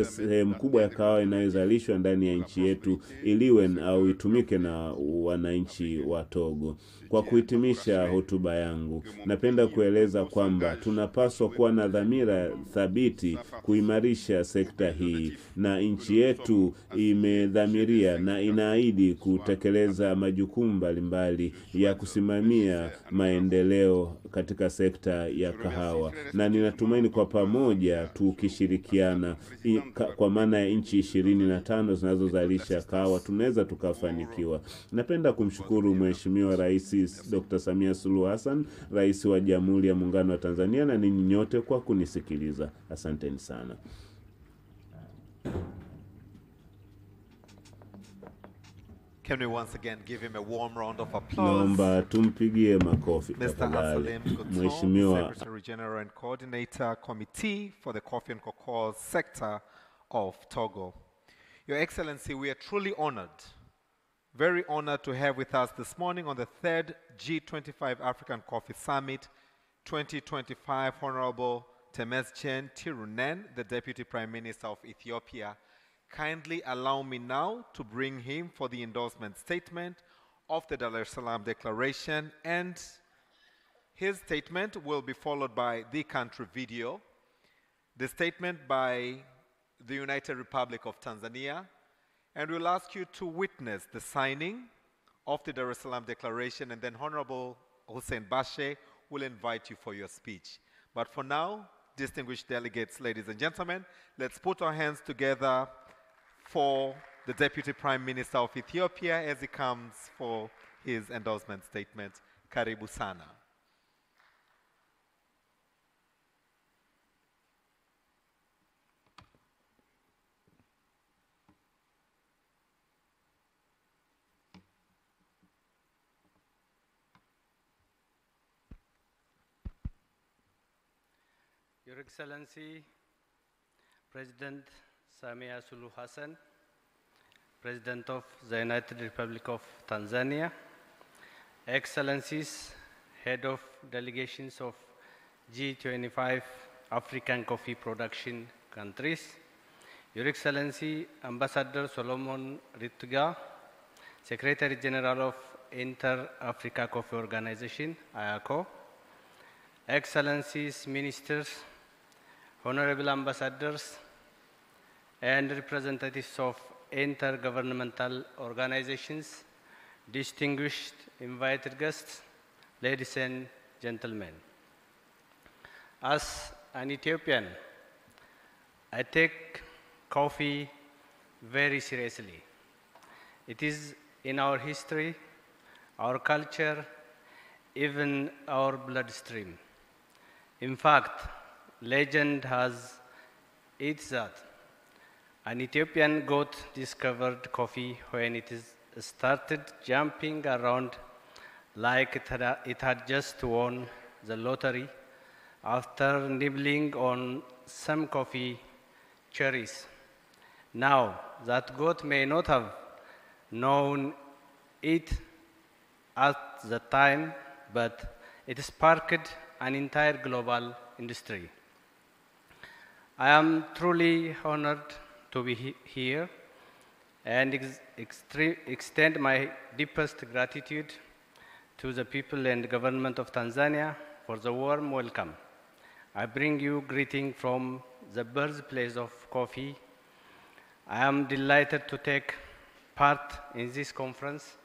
Sehemu kubwa ya kahawa inayozalishwa ndani ya nchi yetu iliwe au itumike na wananchi wa Togo. Kwa kuhitimisha hotuba yangu, napenda kueleza kwamba tunapaswa kuwa na dhamira thabiti kuimarisha sekta hii, na nchi yetu imedhamiria na inaahidi kutekeleza majukumu mbalimbali ya kusimamia maendeleo katika sekta ya kahawa. Na ninatumaini kwa pamoja tukishirikiana kwa maana ya nchi 25 zinazozalisha kahawa tunaweza tukafanikiwa. Napenda kumshukuru Mheshimiwa Rais Dr. Samia Suluhu Hassan, Rais wa Jamhuri ya Muungano wa Tanzania, na ninyi nyote kwa kunisikiliza. Asanteni sana. Can we once again give him a warm round of applause? Naomba tumpigie makofi Mr. tafadhali. Mheshimiwa Secretary General and Coordinator Committee for the Coffee and Cocoa sector of Togo. Your Excellency, we are truly honored, very honored to have with us this morning on the 3rd G25 African Coffee Summit 2025 Honorable Temesgen Tirunen, the Deputy Prime Minister of Ethiopia. Kindly allow me now to bring him for the endorsement statement of the Dar es Salaam Declaration, and his statement will be followed by the country video, the statement by the United Republic of Tanzania, and we'll ask you to witness the signing of the Dar es Salaam Declaration, and then Honorable Hussein Bashe will invite you for your speech. But for now, distinguished delegates, ladies and gentlemen, let's put our hands together for the Deputy Prime Minister of Ethiopia as he comes for his endorsement statement. Karibu sana. Your Excellency, President Samia Suluhu Hassan, President of the United Republic of Tanzania, Excellencies, Head of Delegations of G25 African Coffee Production Countries, Your Excellency, Ambassador Solomon Rittiga, Secretary General of Inter-Africa Coffee Organization, IACO, Excellencies, Ministers, Honorable Ambassadors, and representatives of intergovernmental organizations, distinguished invited guests, ladies and gentlemen. As an Ethiopian, I take coffee very seriously. It is in our history, our culture, even our bloodstream. In fact, legend has it that an Ethiopian goat discovered coffee when it started jumping around like it had just won the lottery after nibbling on some coffee cherries. Now, that goat may not have known it at the time, but it sparked an entire global industry. I am truly honored to be here and extend my deepest gratitude to the people and government of Tanzania for the warm welcome. I bring you greeting from the birthplace of coffee. I am delighted to take part in this conference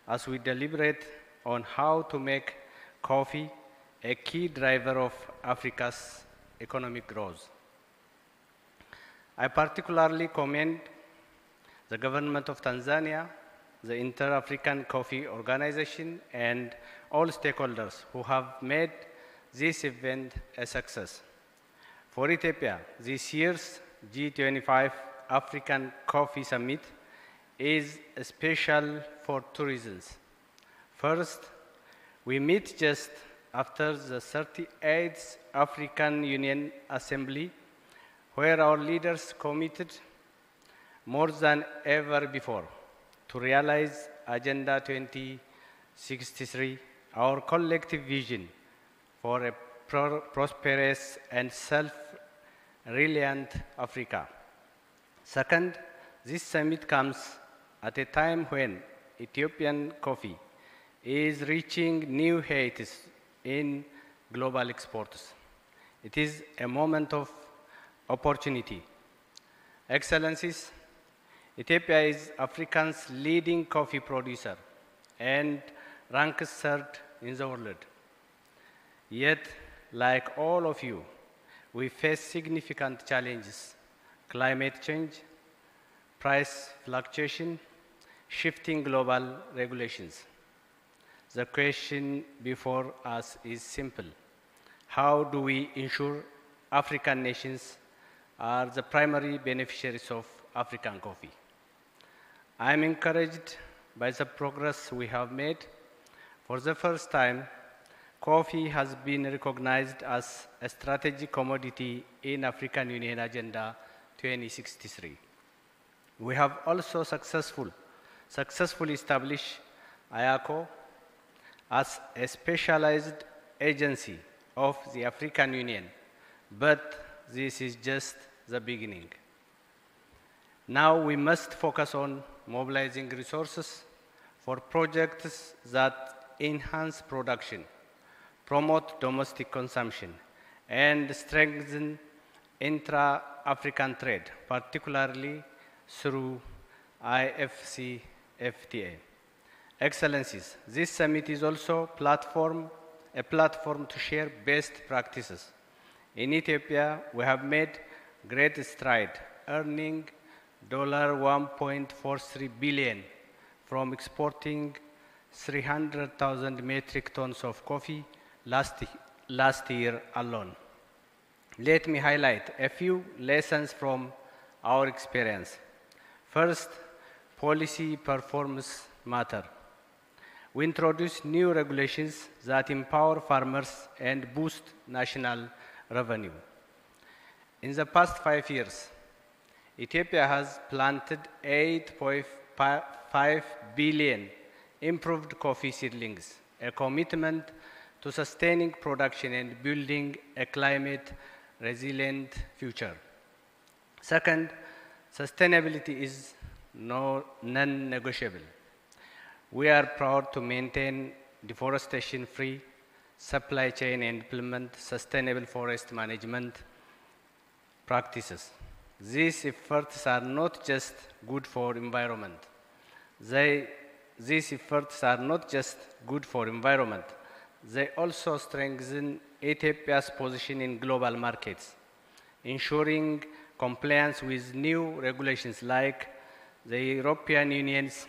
as we deliberate on how to make coffee a key driver of Africa's economic growth. I particularly commend the government of Tanzania, the Inter-African Coffee Organization, and all stakeholders who have made this event a success. For Ethiopia, this year's G25 African Coffee Summit is special for two reasons. First, we meet just after the 38th African Union Assembly, where our leaders committed more than ever before to realize Agenda 2063, our collective vision for a prosperous and self-reliant Africa. Second, this summit comes at a time when Ethiopian coffee is reaching new heights in global exports. It is a moment of opportunity. Excellencies, Ethiopia is Africa's leading coffee producer and ranks third in the world. Yet, like all of you, we face significant challenges: climate change, price fluctuation, shifting global regulations. The question before us is simple: how do we ensure African nations are the primary beneficiaries of African coffee? I am encouraged by the progress we have made. For the first time, coffee has been recognized as a strategic commodity in African Union Agenda 2063. We have also successfully established IACO as a specialized agency of the African Union, but this is just the beginning. Now we must focus on mobilizing resources for projects that enhance production, promote domestic consumption, and strengthen intra-African trade, particularly through IFCFTA. Excellencies, this summit is also a platform to share best practices. In Ethiopia, we have made great stride, earning $1.43 billion from exporting 300,000 metric tons of coffee last year alone. Let me highlight a few lessons from our experience. First, policy performance matter. We introduced new regulations that empower farmers and boost national revenue. In the past 5 years, Ethiopia has planted 8.5 billion improved coffee seedlings, a commitment to sustaining production and building a climate-resilient future. Second, sustainability is non-negotiable. We are proud to maintain deforestation-free supply chain and implement sustainable forest management practices. These efforts are not just good for environment. These efforts are not just good for environment. They also strengthen Ethiopia's position in global markets, ensuring compliance with new regulations like the European Union's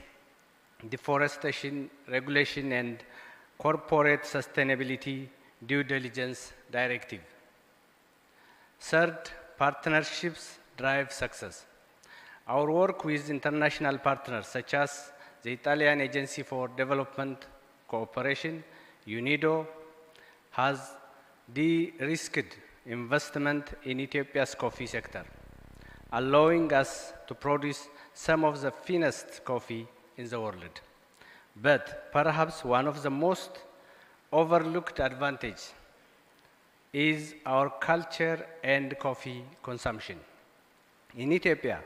deforestation regulation and corporate sustainability due diligence directive. Third, partnerships drive success. Our work with international partners such as the Italian Agency for Development Cooperation, UNIDO, has de-risked investment in Ethiopia's coffee sector, allowing us to produce some of the finest coffee in the world. But perhaps one of the most overlooked advantages is our culture and coffee consumption. In Ethiopia,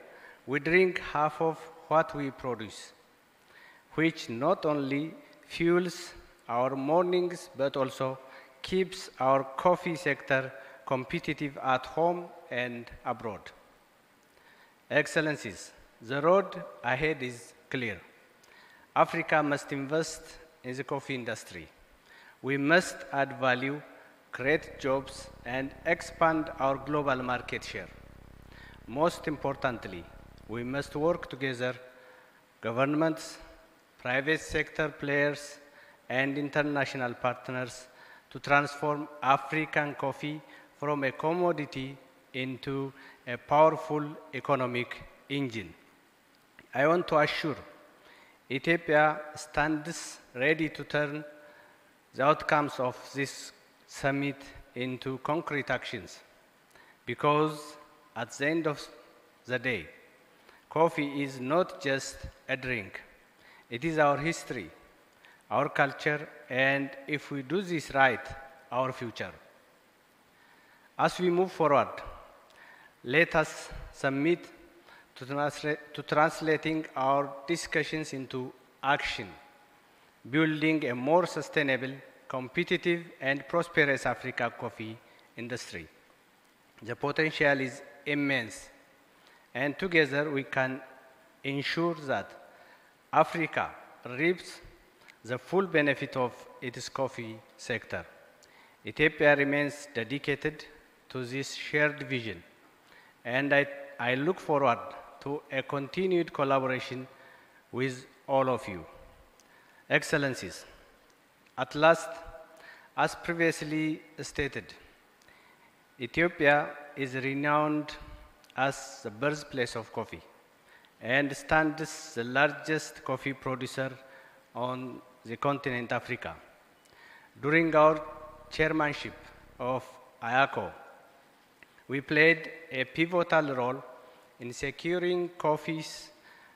we drink half of what we produce, which not only fuels our mornings but also keeps our coffee sector competitive at home and abroad. Excellencies, the road ahead is clear. Africa must invest in the coffee industry. We must add value, create jobs, and expand our global market share. Most importantly, we must work together, governments, private sector players, and international partners to transform African coffee from a commodity into a powerful economic engine. I want to assure Ethiopia stands ready to turn the outcomes of this summit into concrete actions, because at the end of the day, coffee is not just a drink. It is our history, our culture, and if we do this right, our future. As we move forward, let us submit to translating our discussions into action, building a more sustainable, competitive, and prosperous Africa coffee industry. The potential is immense, and together we can ensure that Africa reaps the full benefit of its coffee sector. Ethiopia remains dedicated to this shared vision, and I look forward to a continued collaboration with all of you. Excellencies, at last, as previously stated, Ethiopia is renowned as the birthplace of coffee and stands the largest coffee producer on the continent Africa. During our chairmanship of IACO, we played a pivotal role in securing coffee's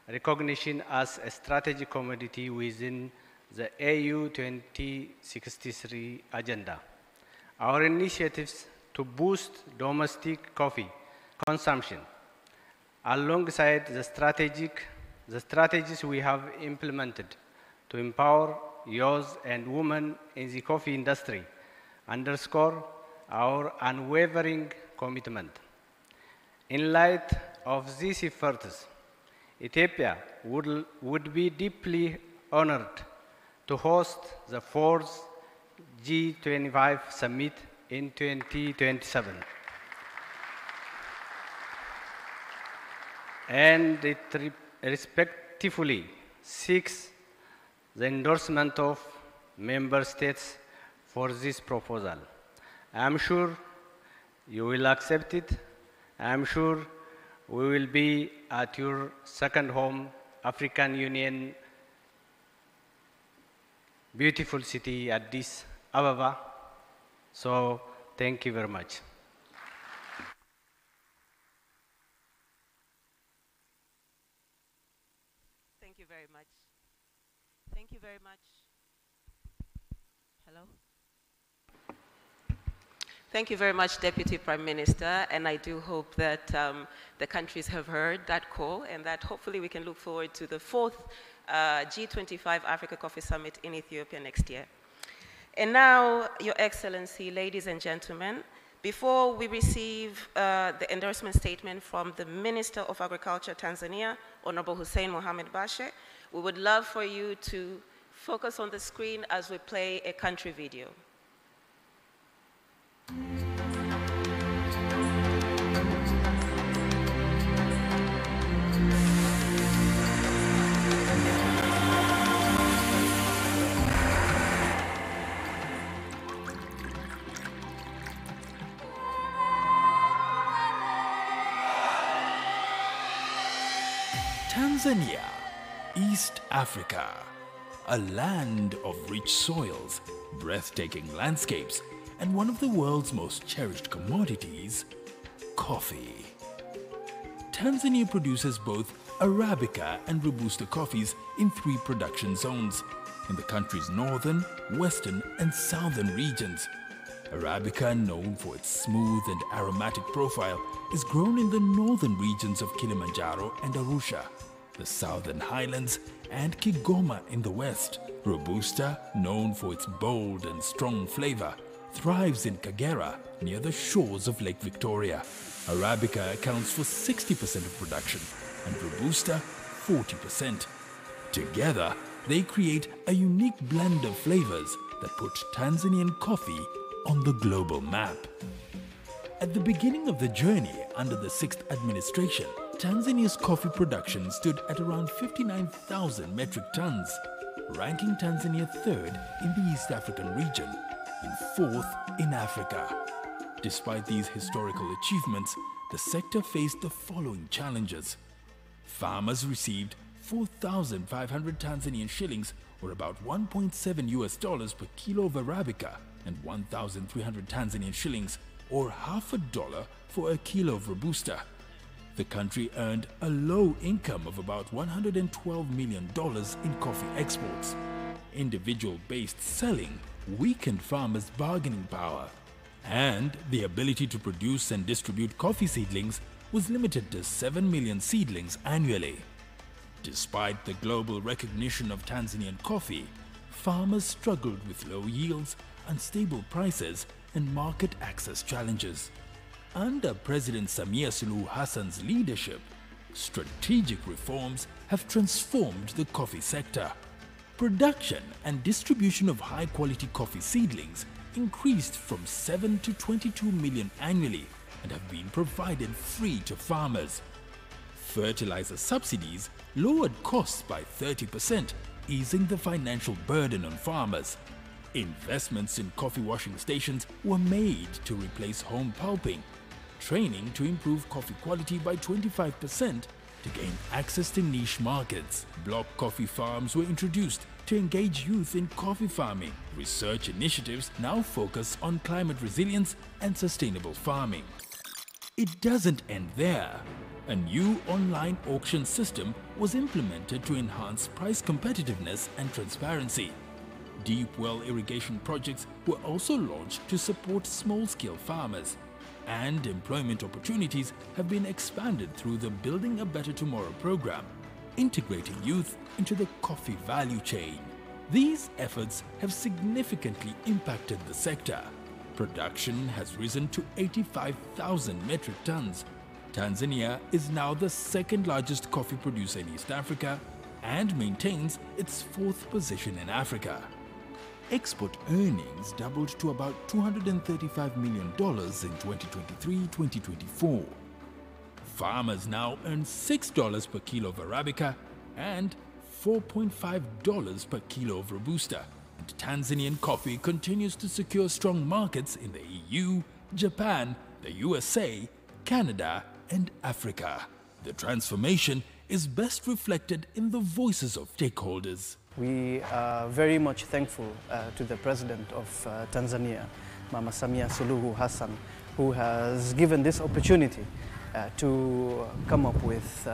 recognition as a strategic commodity within the AU 2063 agenda. Our initiatives to boost domestic coffee consumption, alongside the strategies we have implemented to empower youth and women in the coffee industry, underscore our unwavering commitment. In light of these efforts, Ethiopia would be deeply honored to host the 4th G25 summit in 2027. And it respectfully seeks the endorsement of member states for this proposal. I am sure you will accept it. I am sure we will be at your second home, African Union, beautiful city, Addis Ababa. So thank you very much. Thank you very much. Thank you very much. Hello? Thank you very much, Deputy Prime Minister, and I do hope that the countries have heard that call and that hopefully we can look forward to the 4th G25 Africa Coffee Summit in Ethiopia next year. And now, Your Excellency, ladies and gentlemen, before we receive the endorsement statement from the Minister of Agriculture, Tanzania, Honorable Hussein Mohamed Bashe, we would love for you to focus on the screen as we play a country video. Tanzania, East Africa, a land of rich soils, breathtaking landscapes, and one of the world's most cherished commodities, coffee. Tanzania produces both Arabica and Robusta coffees in 3 production zones in the country's northern, western, and southern regions. Arabica, known for its smooth and aromatic profile, is grown in the northern regions of Kilimanjaro and Arusha, the southern highlands, and Kigoma in the west. Robusta, known for its bold and strong flavor, thrives in Kagera, near the shores of Lake Victoria. Arabica accounts for 60% of production, and Robusta 40%. Together, they create a unique blend of flavors that put Tanzanian coffee on the global map. At the beginning of the journey under the 6th administration, Tanzania's coffee production stood at around 59,000 metric tons, ranking Tanzania 3rd in the East African region and 4th in Africa. Despite these historical achievements, the sector faced the following challenges. Farmers received 4,500 Tanzanian shillings, or about $1.7 per kilo of Arabica, and 1,300 Tanzanian shillings, or $0.50 for a kilo of Robusta. The country earned a low income of about $112 million in coffee exports. Individual-based selling weakened farmers' bargaining power, and the ability to produce and distribute coffee seedlings was limited to 7 million seedlings annually. Despite the global recognition of Tanzanian coffee, farmers struggled with low yields, unstable prices, and market access challenges. Under President Samia Suluhu Hassan's leadership, strategic reforms have transformed the coffee sector. Production and distribution of high-quality coffee seedlings increased from 7 to 22 million annually and have been provided free to farmers. Fertilizer subsidies lowered costs by 30%, easing the financial burden on farmers. Investments in coffee washing stations were made to replace home pulping, training to improve coffee quality by 25% to gain access to niche markets. Block coffee farms were introduced to engage youth in coffee farming. Research initiatives now focus on climate resilience and sustainable farming. It doesn't end there. A new online auction system was implemented to enhance price competitiveness and transparency. Deep well irrigation projects were also launched to support small-scale farmers, and employment opportunities have been expanded through the Building a Better Tomorrow program, integrating youth into the coffee value chain. These efforts have significantly impacted the sector. Production has risen to 85,000 metric tons. Tanzania is now the 2nd largest coffee producer in East Africa and maintains its 4th position in Africa. Export earnings doubled to about $235 million in 2023-2024. Farmers now earn $6 per kilo of Arabica and $4.5 per kilo of Robusta. And Tanzanian coffee continues to secure strong markets in the EU, Japan, the USA, Canada, and Africa. The transformation is best reflected in the voices of stakeholders. We are very much thankful to the President of Tanzania, Mama Samia Suluhu Hassan, who has given this opportunity to come up with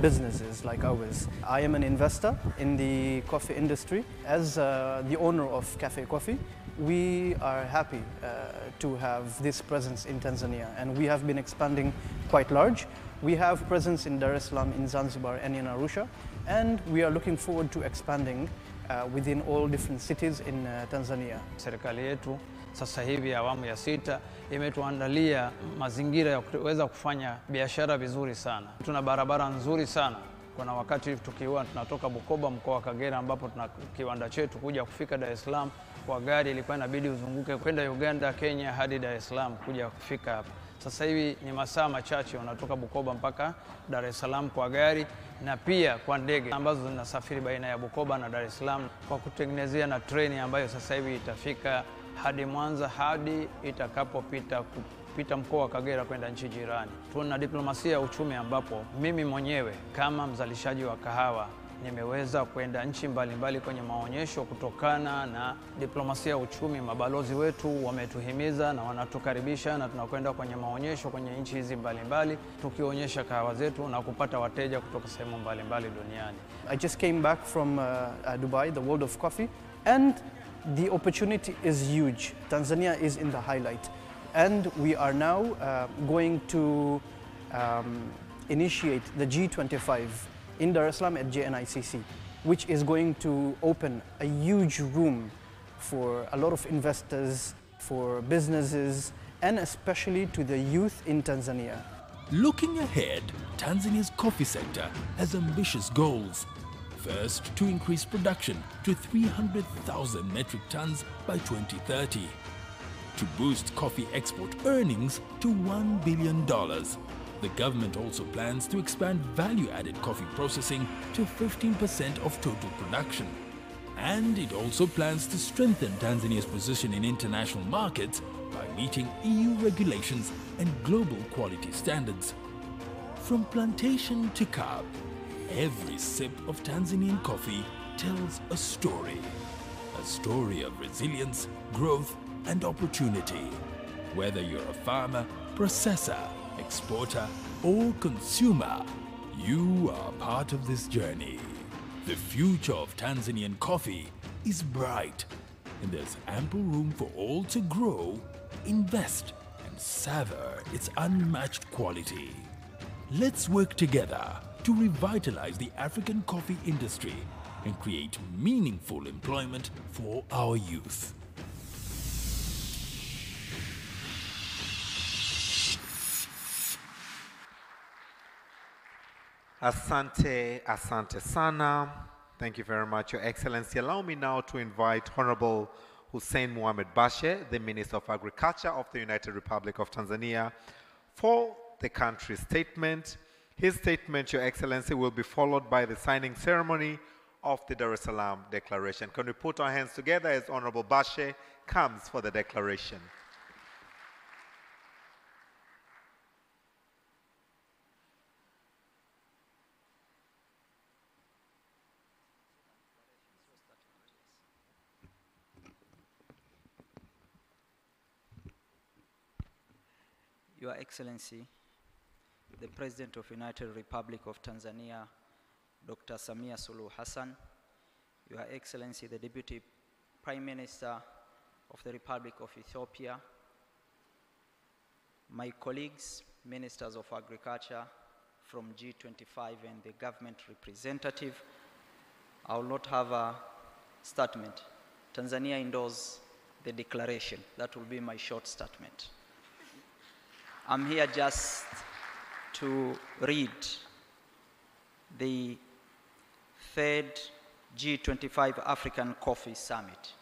businesses like ours. I am an investor in the coffee industry. As the owner of Cafe Coffee, we are happy to have this presence in Tanzania, and we have been expanding quite large. We have presence in Dar es Salaam, in Zanzibar, and in Arusha, and we are looking forward to expanding within all different cities in Tanzania. Serikali yetu sasa hivi awamu ya 6 imetuandalia mazingira ya kuweza kufanya biashara vizuri sana. Tuna barabara nzuri sana. Kuna wakati tukiwa tunatoka Bukoba mkoa wa Kagera ambapo tuna kiwanda chetu kuja kufika Dar es Salaam kwa gari ilikuwa inabidi uzunguke kwenda Uganda, Kenya hadi Dar es Salaam kuja kufika hapa. Sasa hivi ni masaa machache unatoka Bukoba mpaka Dar es Salaam kwa gari na pia kwa ndege ambazo zinasafiri baina ya Bukoba na Dar es Salaam kwa kutengenezea na treni ambayo sasa hivi itafika hadi Mwanza hadi itakapopita kupita mkoa wa Kagera kwenda nchi jirani. Tuna diplomasia ya uchumi ambapo mimi mwenyewe kama mzalishaji wa kahawa nimeweza kwenda nchi mbalimbali kwenye maonyesho kutokana na diplomasia ya uchumi. Mabalozi wetu wametuhimiza na wanatukaribisha na tunakwenda kwenye maonyesho kwenye nchi hizi mbalimbali tukionyesha kahawa zetu na kupata wateja kutoka sehemu mbalimbali duniani. I just came back from Dubai, the World of Coffee, and the opportunity is huge. Tanzania is in the highlight, and we are now going to initiate the G25 in Dar es Salaam at JNICC, which is going to open a huge room for a lot of investors, for businesses, and especially to the youth in Tanzania. Looking ahead, Tanzania's coffee sector has ambitious goals. First, to increase production to 300,000 metric tons by 2030. To boost coffee export earnings to $1 billion. The government also plans to expand value-added coffee processing to 15% of total production. And it also plans to strengthen Tanzania's position in international markets by meeting EU regulations and global quality standards. From plantation to cup, every sip of Tanzanian coffee tells a story of resilience, growth, and opportunity. Whether you're a farmer, processor, exporter, or consumer, you are part of this journey. The future of Tanzanian coffee is bright, and there's ample room for all to grow, invest, and savor its unmatched quality. Let's work together to revitalize the African coffee industry and create meaningful employment for our youth. Asante, asante sana. Thank you very much, Your Excellency. Allow me now to invite Honorable Hussein Mohamed Bashe, the Minister of Agriculture of the United Republic of Tanzania, for the country's statement. His statement, Your Excellency, will be followed by the signing ceremony of the Dar es Salaam Declaration. Can we put our hands together as Honorable Bashe comes for the declaration? Your Excellency, the President of United Republic of Tanzania, Dr. Samia Suluhu Hassan, Your Excellency, the Deputy Prime Minister of the Republic of Ethiopia, my colleagues, Ministers of Agriculture from G25 and the government representative, I will not have a statement. Tanzania endorses the declaration. That will be my short statement. I'm here just to read the third G25 African Coffee Summit.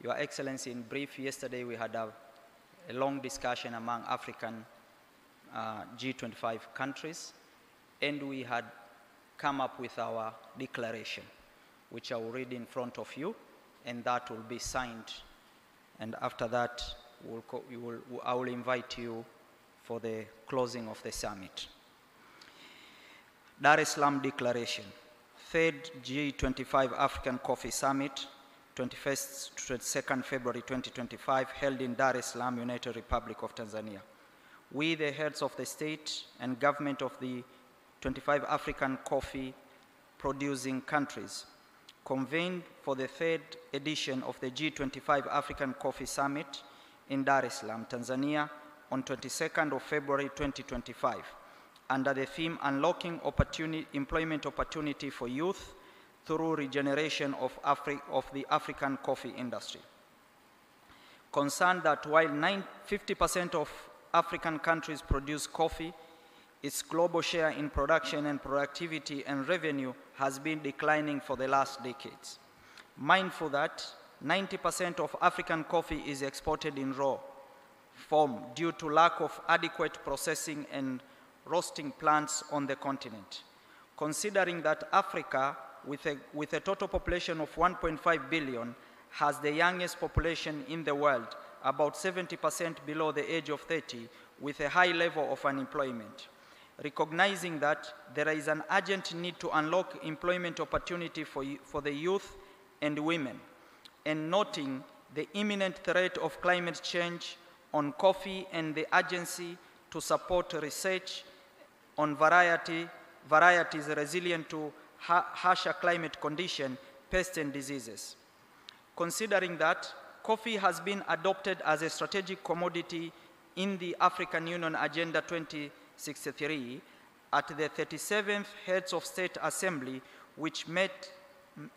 Your Excellency, in brief, yesterday we had a long discussion among African G25 countries, and we had come up with our declaration, which I will read in front of you, and that will be signed. And after that, I will invite you for the closing of the summit. Dar es Salaam Declaration, third G25 African Coffee Summit, 21st to 22nd February 2025, held in Dar es Salaam, United Republic of Tanzania. We, the heads of the state and government of the 25 African coffee producing countries, convened for the third edition of the G25 African Coffee Summit in Dar es Salaam, Tanzania, on 22nd of February 2025, under the theme Unlocking Employment Opportunity for Youth through Regeneration of the African Coffee Industry. Concerned that while 50% of African countries produce coffee, its global share in production and productivity and revenue has been declining for the last decades. Mindful that 90% of African coffee is exported in raw form due to lack of adequate processing and roasting plants on the continent. Considering that Africa, with a total population of 1.5 billion, has the youngest population in the world, about 70% below the age of 30, with a high level of unemployment. recognizing that there is an urgent need to unlock employment opportunity for the youth and women, and noting the imminent threat of climate change on coffee and the urgency to support research on varieties resilient to harsher climate conditions, pests and diseases. Considering that coffee has been adopted as a strategic commodity in the African Union Agenda 2063 at the 37th Heads of State Assembly, which met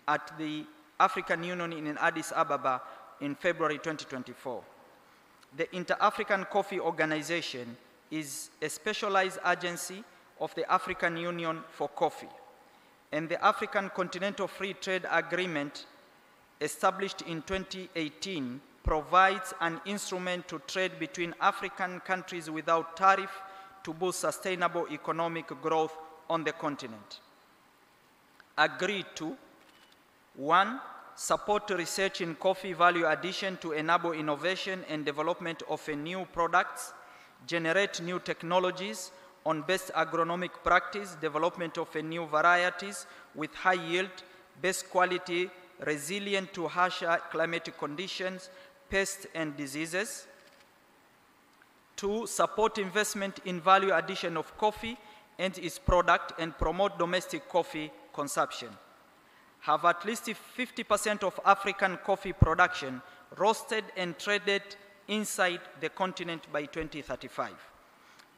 at the African Union in Addis Ababa in February 2024. The Inter-African Coffee Organization is a specialized agency of the African Union for Coffee, and the African Continental Free Trade Agreement established in 2018 provides an instrument to trade between African countries without tariff to boost sustainable economic growth on the continent. Agreed to: 1, support research in coffee value addition to enable innovation and development of new products, generate new technologies on best agronomic practice, development of new varieties with high yield, best quality, resilient to harsher climatic conditions, pests and diseases. 2, support investment in value addition of coffee and its product and promote domestic coffee consumption. Have at least 50% of African coffee production roasted and traded inside the continent by 2035.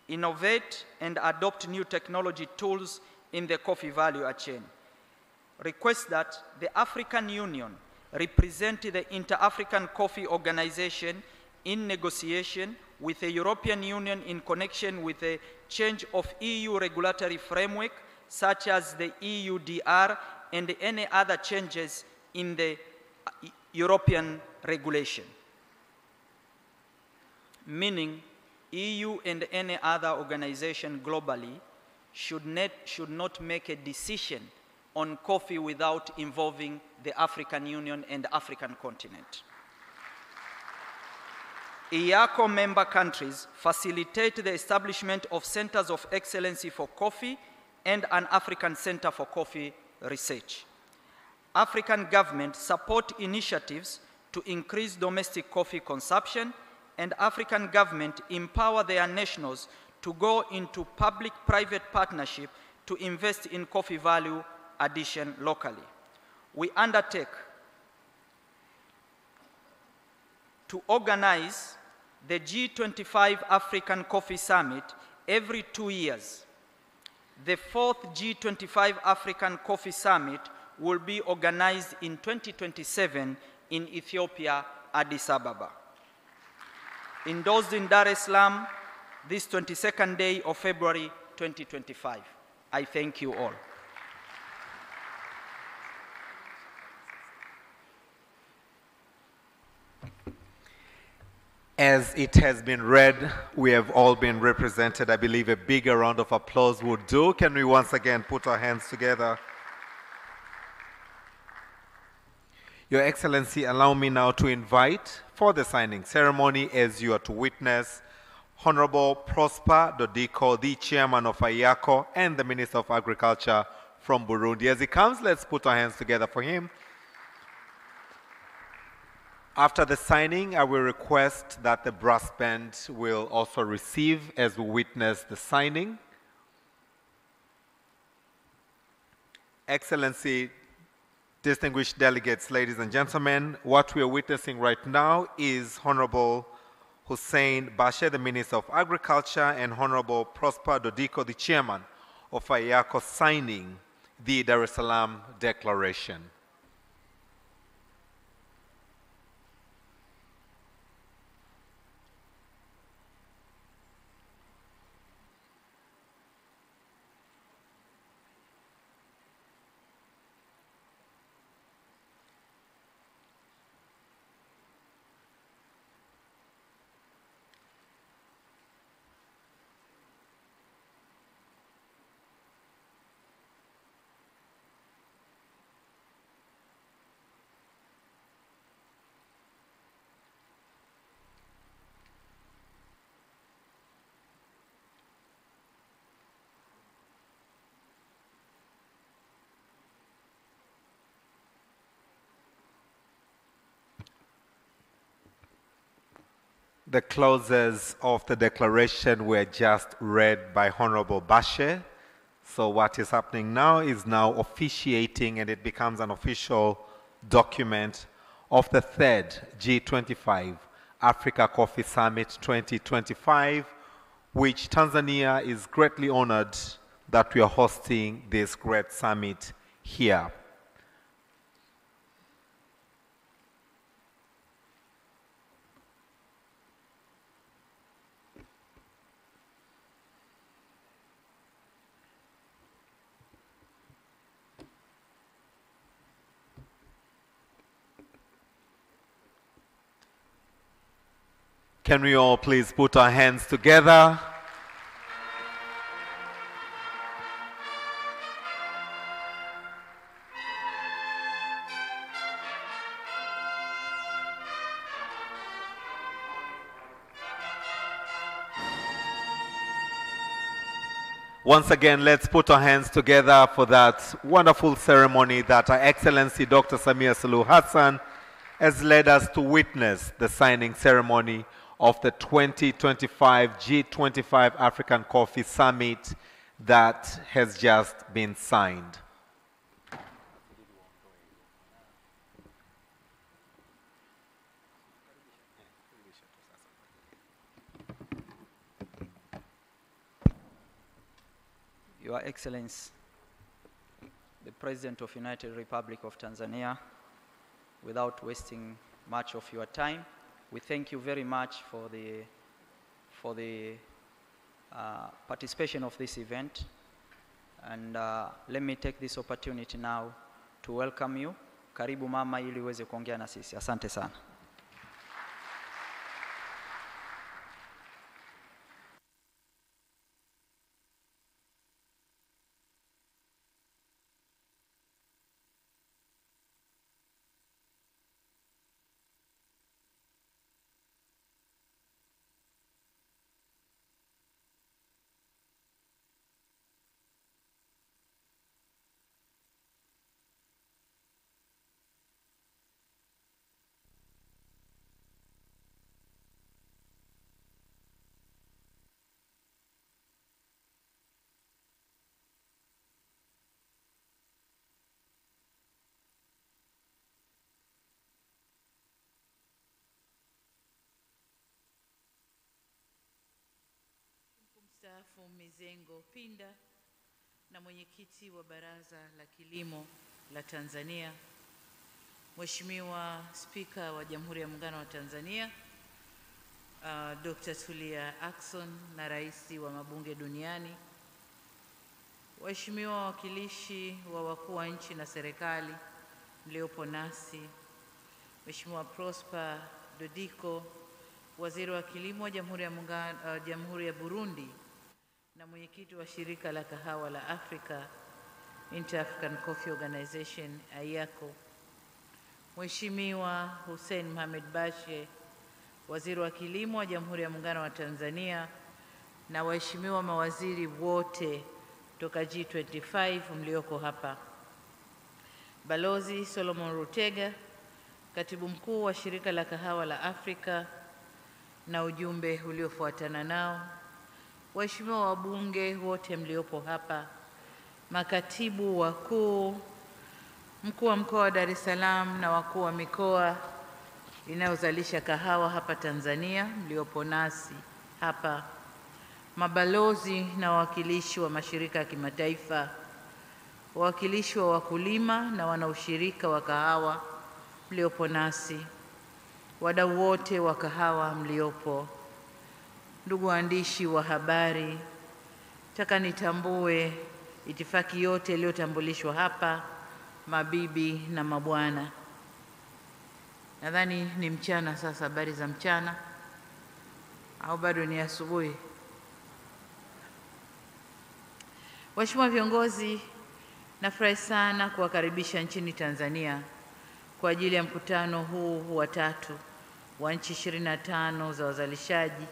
Innovate and adopt new technology tools in the coffee value chain. Request that the African Union represent the Inter-African Coffee Organization in negotiation with the European Union in connection with the change of EU regulatory framework, such as the EUDR and any other changes in the European regulation. Meaning, EU and any other organization globally should not make a decision on coffee without involving the African Union and the African continent. IACO member countries facilitate the establishment of centers of excellency for coffee and an African Center for Coffee Research. African governments support initiatives to increase domestic coffee consumption, and African governments empower their nationals to go into public-private partnership to invest in coffee value addition locally. We undertake to organize the G25 African Coffee Summit every 2 years. The 4th G25 African Coffee Summit will be organized in 2027 in Ethiopia, Addis Ababa. Endorsed in Dar es Salaam, this 22nd day of February 2025. I thank you all. As it has been read, we have all been represented. I believe a bigger round of applause would do. Can we once again put our hands together? Your Excellency, allow me now to invite for the signing ceremony, as you are to witness, Honorable Prosper Dodiko, the Chairman of IACO and the Minister of Agriculture from Burundi. As he comes, let's put our hands together for him. After the signing, I will request that the brass band will also receive as we witness the signing. Excellency, distinguished delegates, ladies and gentlemen, what we are witnessing right now is Honorable Hussein Bashe, the Minister of Agriculture, and Honorable Prosper Dodiko, the Chairman of IACO, signing the Dar es Salaam Declaration. The clauses of the declaration were just read by Honorable Bashe. So what is happening now is now officiating, and it becomes an official document of the third G25 Africa Coffee Summit 2025, which Tanzania is greatly honored that we are hosting this great summit here. Can we all please put our hands together? Once again, let's put our hands together for that wonderful ceremony that Her Excellency Dr. Samia Suluhu Hassan has led us to witness, the signing ceremony of the 2025 G25 African Coffee Summit that has just been signed. Your Excellency, the President of United Republic of Tanzania, without wasting much of your time, we thank you very much for the participation of this event. And let me take this opportunity now to welcome you. Karibu mama ili uweze kuongea na sisi. Asante sana. Mstaafu Mizengo Pinda na mwenyekiti wa Baraza la Kilimo la Tanzania, Mheshimiwa Spika wa Jamhuri ya Muungano wa Tanzania Dr. Tulia Ackson na Rais wa Mabunge Duniani, waheshimiwa wawakilishi wa wakuu wa nchi na serikali mliopo nasi, Mheshimiwa Prosper Dodiko, Waziri wa Kilimo wa Jamhuri ya Burundi na mwenyekiti wa Shirika la Kahawa la Afrika, Inter-African Coffee Organization, AIACO, Mheshimiwa Hussein Mohamed Bashe, Waziri wa Kilimo wa Jamhuri ya Muungano wa Tanzania, na waheshimiwa mawaziri wote toka G25 mlioko hapa, Balozi Solomon Rutega, Katibu Mkuu wa Shirika la Kahawa la Afrika na ujumbe uliofuatana nao, waheshimiwa wabunge wote mliopo hapa, makatibu wakuu, mkuu wa mkoa wa Dar es Salaam na wakuu wa mikoa inayozalisha kahawa hapa Tanzania mliopo nasi hapa, mabalozi na wawakilishi wa mashirika ya kimataifa, wawakilishi wa wakulima na wanaushirika wa kahawa mliopo nasi, wadau wote wa kahawa mliopo, ndugu waandishi wa habari, nataka nitambue itifaki yote iliyotambulishwa hapa, mabibi na mabwana. Nadhani ni mchana sasa, habari za mchana au bado ni asubuhi? Waheshimiwa viongozi, nafurahi sana kuwakaribisha nchini Tanzania kwa ajili ya mkutano huu wa tatu wa nchi 25 za wazalishaji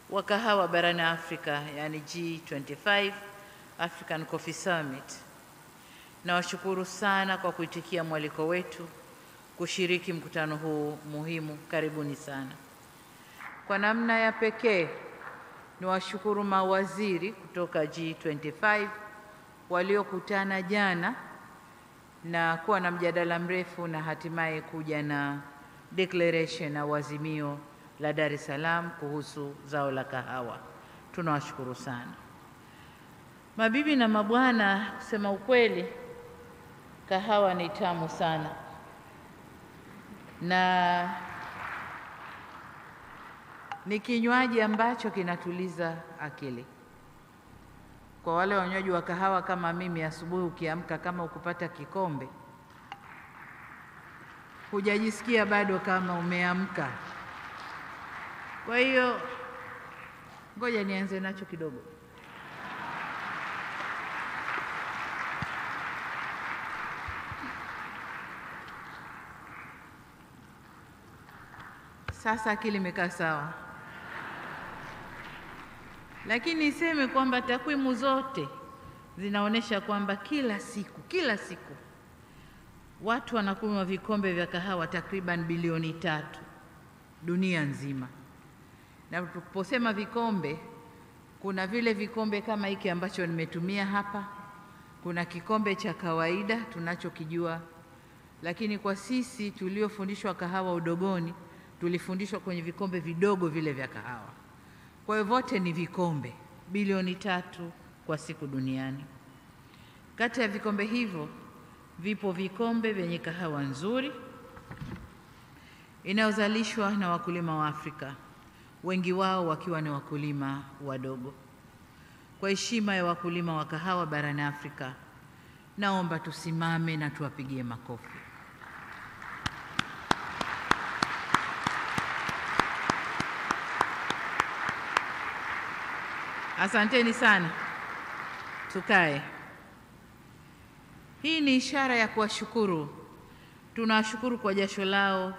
wa kahawa barani Afrika, yani G25 African Coffee Summit. Nawashukuru sana kwa kuitikia mwaliko wetu kushiriki mkutano huu muhimu. Karibuni sana. Kwa namna ya pekee niwashukuru mawaziri kutoka G25 waliokutana jana na kuwa na mjadala mrefu na hatimaye kuja na declaration na azimio la Dar es Salaam kuhusu zao la kahawa. Tunawashukuru sana. Mabibi na mabwana, kusema ukweli, kahawa ni tamu sana na ni kinywaji ambacho kinatuliza akili. Kwa wale wanywaji wa kahawa kama mimi, asubuhi ukiamka kama ukupata kikombe, hujajisikia bado kama umeamka. Kwa hiyo ngoja nianze nacho kidogo. Sasa akili imekaa sawa. Lakini niseme kwamba takwimu zote zinaonyesha kwamba kila siku watu wanakunywa vikombe vya kahawa takriban bilioni 3 dunia nzima. Na tunaposema vikombe, kuna vile vikombe kama hiki ambacho nimetumia hapa, kuna kikombe cha kawaida tunachokijua, lakini kwa sisi tuliofundishwa kahawa udogoni, tulifundishwa kwenye vikombe vidogo vile vya kahawa. Kwa hiyo vote ni vikombe bilioni 3 kwa siku duniani. Kati ya vikombe hivyo vipo vikombe vyenye kahawa nzuri inayozalishwa na wakulima wa Afrika, wengi wao wakiwa ni wakulima wadogo. Kwa heshima ya wakulima wa kahawa barani Afrika, naomba tusimame na tuwapigie makofi. Asanteni sana. Tukae. Hii ni ishara ya kuwashukuru. Tunawashukuru kwa jasho lao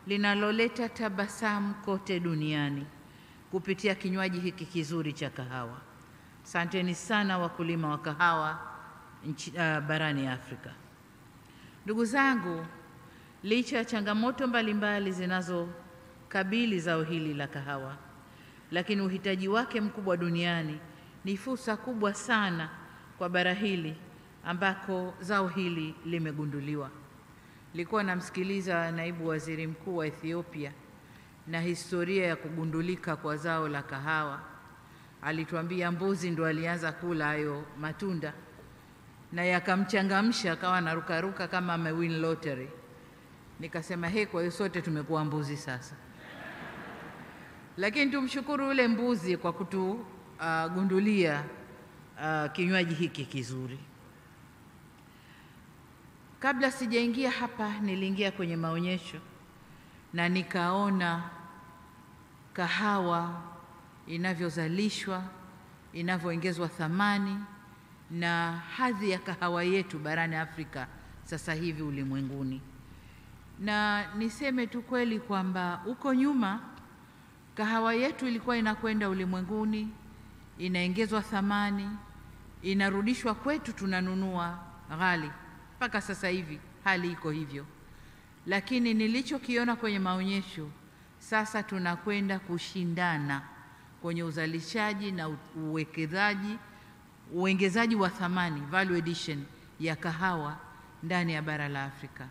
linaloleta tabasamu kote duniani kupitia kinywaji hiki kizuri cha kahawa. Asanteni sana wakulima wa kahawa barani Afrika. Ndugu zangu, licha ya changamoto mbalimbali zinazokabili zao hili la kahawa, lakini uhitaji wake mkubwa duniani ni fursa kubwa sana kwa bara hili ambako zao hili limegunduliwa. Nilikuwa namsikiliza naibu waziri mkuu wa Ethiopia na historia ya kugundulika kwa zao la kahawa. Alituambia mbuzi ndo alianza kula hayo matunda na yakamchangamsha, akawa anarukaruka kama amewin lottery. Nikasema kwa hiyo sote tumekuwa mbuzi sasa. Lakini tumshukuru yule mbuzi kwa kutugundulia kinywaji hiki kizuri. Kabla sijaingia hapa, niliingia kwenye maonyesho na nikaona kahawa inavyozalishwa, inavyoongezwa thamani na hadhi ya kahawa yetu barani Afrika sasa hivi ulimwenguni. Na niseme tu kweli kwamba uko nyuma kahawa yetu ilikuwa inakwenda ulimwenguni, inaongezwa thamani, inarudishwa kwetu, tunanunua ghali. Mpaka sasa hivi hali iko hivyo. Lakini nilichokiona kwenye maonyesho, sasa tunakwenda kushindana kwenye uzalishaji na uongezaji wa thamani, value addition ya kahawa ndani ya bara la Afrika.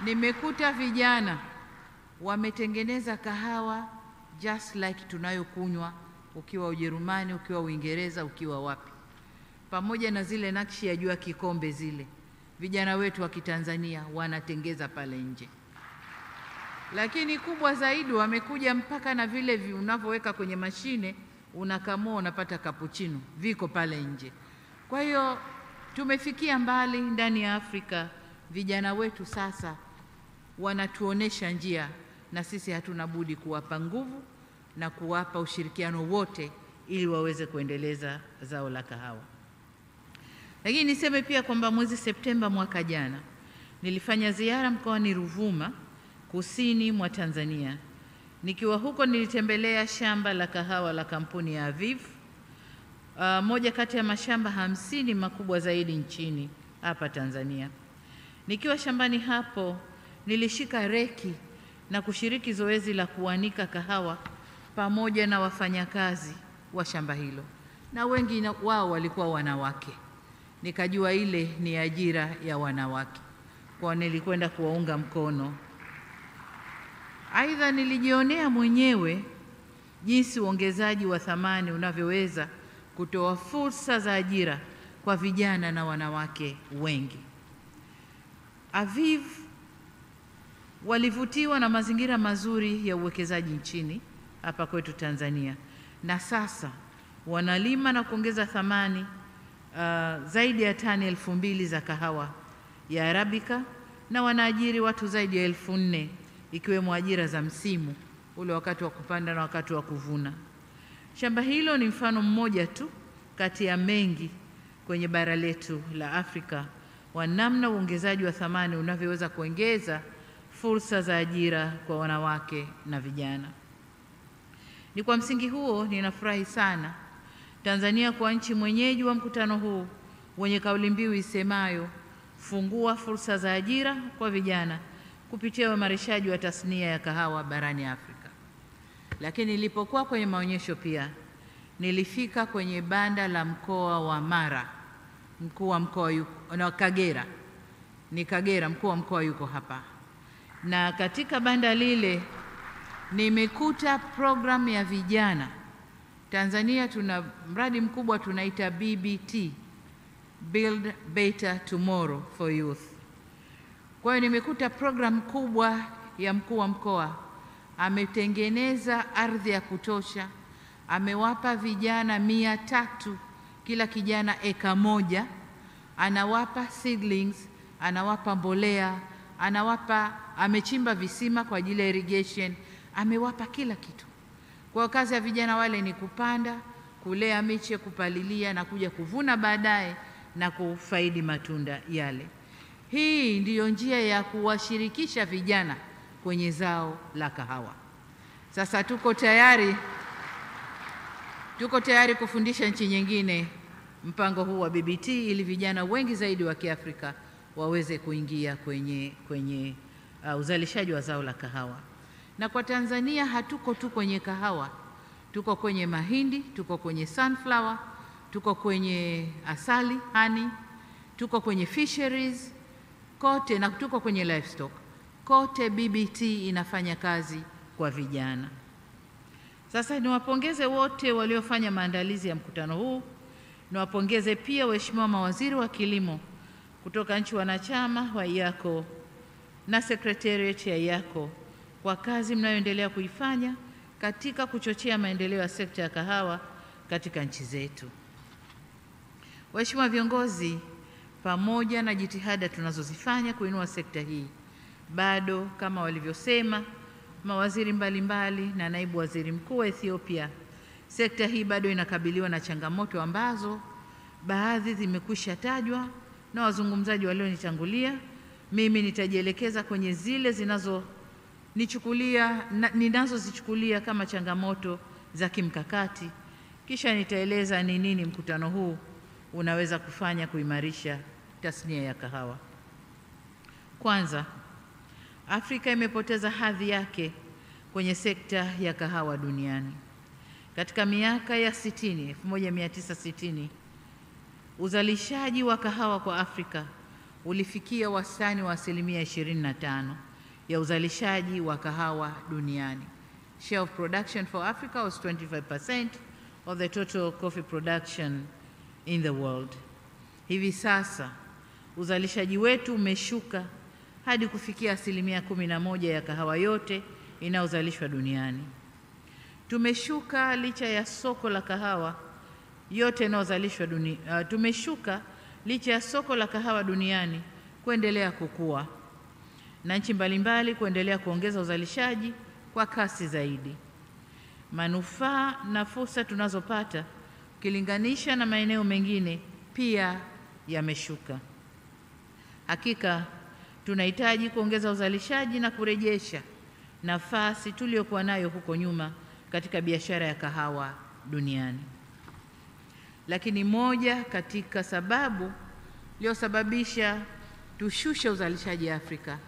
Nimekuta vijana wametengeneza kahawa just like tunayokunywa, ukiwa Ujerumani, ukiwa Uingereza, ukiwa wapi. Pamoja na zile nakshi ya jua kikombe zile, vijana wetu wa Kitanzania wanatengeza pale nje. Lakini kubwa zaidi, wamekuja mpaka na vile unavyoweka kwenye mashine, unakamua unapata cappuccino, viko pale nje. Kwa hiyo tumefikia mbali ndani ya Afrika. Vijana wetu sasa wanatuonesha njia, na sisi hatuna budi kuwapa nguvu na kuwapa ushirikiano wote ili waweze kuendeleza zao la kahawa. Lakini niseme pia kwamba mwezi Septemba mwaka jana nilifanya ziara mkoani Ruvuma, kusini mwa Tanzania. Nikiwa huko nilitembelea shamba la kahawa la kampuni ya Aviv, moja kati ya mashamba 50 makubwa zaidi nchini hapa Tanzania. Nikiwa shambani hapo nilishika reki na kushiriki zoezi la kuanika kahawa pamoja na wafanyakazi wa shamba hilo, na wengi wao walikuwa wanawake. Nikajua ile ni ajira ya wanawake, kwa nilikwenda kuwaunga mkono. Aidha, nilijionea mwenyewe jinsi uongezaji wa thamani unavyoweza kutoa fursa za ajira kwa vijana na wanawake wengi. Aviv walivutiwa na mazingira mazuri ya uwekezaji nchini hapa kwetu Tanzania, na sasa wanalima na kuongeza thamani zaidi ya tani 2,000 za kahawa ya Arabica, na wanaajiri watu zaidi ya 4,000 ikiwemo ajira za msimu ule, wakati wa kupanda na wakati wa kuvuna. Shamba hilo ni mfano mmoja tu kati ya mengi kwenye bara letu la Afrika wa namna uongezaji wa thamani unavyoweza kuongeza fursa za ajira kwa wanawake na vijana. Ni kwa msingi huo ninafurahi sana Tanzania kwa nchi mwenyeji wa mkutano huu wenye kauli mbiu isemayo fungua fursa za ajira kwa vijana kupitia uimarishaji wa tasnia ya kahawa barani Afrika. Lakini nilipokuwa kwenye maonyesho pia nilifika kwenye banda la mkoa wa Mara, mkuu wa mkoa na Kagera. Ni Kagera, mkuu wa mkoa yuko hapa. Na katika banda lile nimekuta program ya vijana. Tanzania tuna mradi mkubwa tunaita BBT, Build Better Tomorrow for Youth. Kwa hiyo nimekuta program kubwa ya mkuu wa mkoa, ametengeneza ardhi ya kutosha, amewapa vijana 300 kila kijana eka moja, anawapa seedlings, anawapa mbolea, amechimba visima kwa ajili ya irrigation, amewapa kila kitu. Kwa kazi ya vijana wale ni kupanda, kulea miche, kupalilia na kuja kuvuna baadaye na kufaidi matunda yale. Hii ndiyo njia ya kuwashirikisha vijana kwenye zao la kahawa. Sasa tuko tayari kufundisha nchi nyingine mpango huu wa BBT ili vijana wengi zaidi wa Kiafrika waweze kuingia kwenye uzalishaji wa zao la kahawa. Na kwa Tanzania hatuko tu kwenye kahawa, tuko kwenye mahindi, tuko kwenye sunflower, tuko kwenye asali, honey, tuko kwenye fisheries, kote, na tuko kwenye livestock. Kote BBT inafanya kazi kwa vijana. Sasa niwapongeze wote waliofanya maandalizi ya mkutano huu. Niwapongeze pia waheshimiwa mawaziri wa kilimo kutoka nchi wanachama wa IACO na secretariat ya IACO kwa kazi mnayoendelea kuifanya katika kuchochea maendeleo ya sekta ya kahawa katika nchi zetu. Waheshimiwa viongozi, pamoja na jitihada tunazozifanya kuinua sekta hii, bado kama walivyosema mawaziri mbalimbali na naibu waziri mkuu wa Ethiopia, sekta hii bado inakabiliwa na changamoto ambazo baadhi zimekwisha tajwa na wazungumzaji walionitangulia. Mimi nitajielekeza kwenye zile ninazozichukulia kama changamoto za kimkakati, kisha nitaeleza ni nini mkutano huu unaweza kufanya kuimarisha tasnia ya kahawa. Kwanza, Afrika imepoteza hadhi yake kwenye sekta ya kahawa duniani. Katika miaka ya 1960, uzalishaji wa kahawa kwa Afrika ulifikia wastani wa 25% ya uzalishaji wa kahawa duniani. Share of production for Africa was 25% of the total coffee production in the world. Hivi sasa uzalishaji wetu umeshuka hadi kufikia 11% ya kahawa yote inayozalishwa duniani. Tumeshuka licha ya soko la kahawa yote inayozalishwa duniani. Tumeshuka licha ya soko la kahawa duniani kuendelea kukua na nchi mbalimbali kuendelea kuongeza uzalishaji kwa kasi zaidi. Manufaa na fursa tunazopata ukilinganisha na maeneo mengine pia yameshuka. Hakika tunahitaji kuongeza uzalishaji na kurejesha nafasi tuliyokuwa nayo huko nyuma katika biashara ya kahawa duniani. Lakini moja katika sababu iliyosababisha tushushe uzalishaji Afrika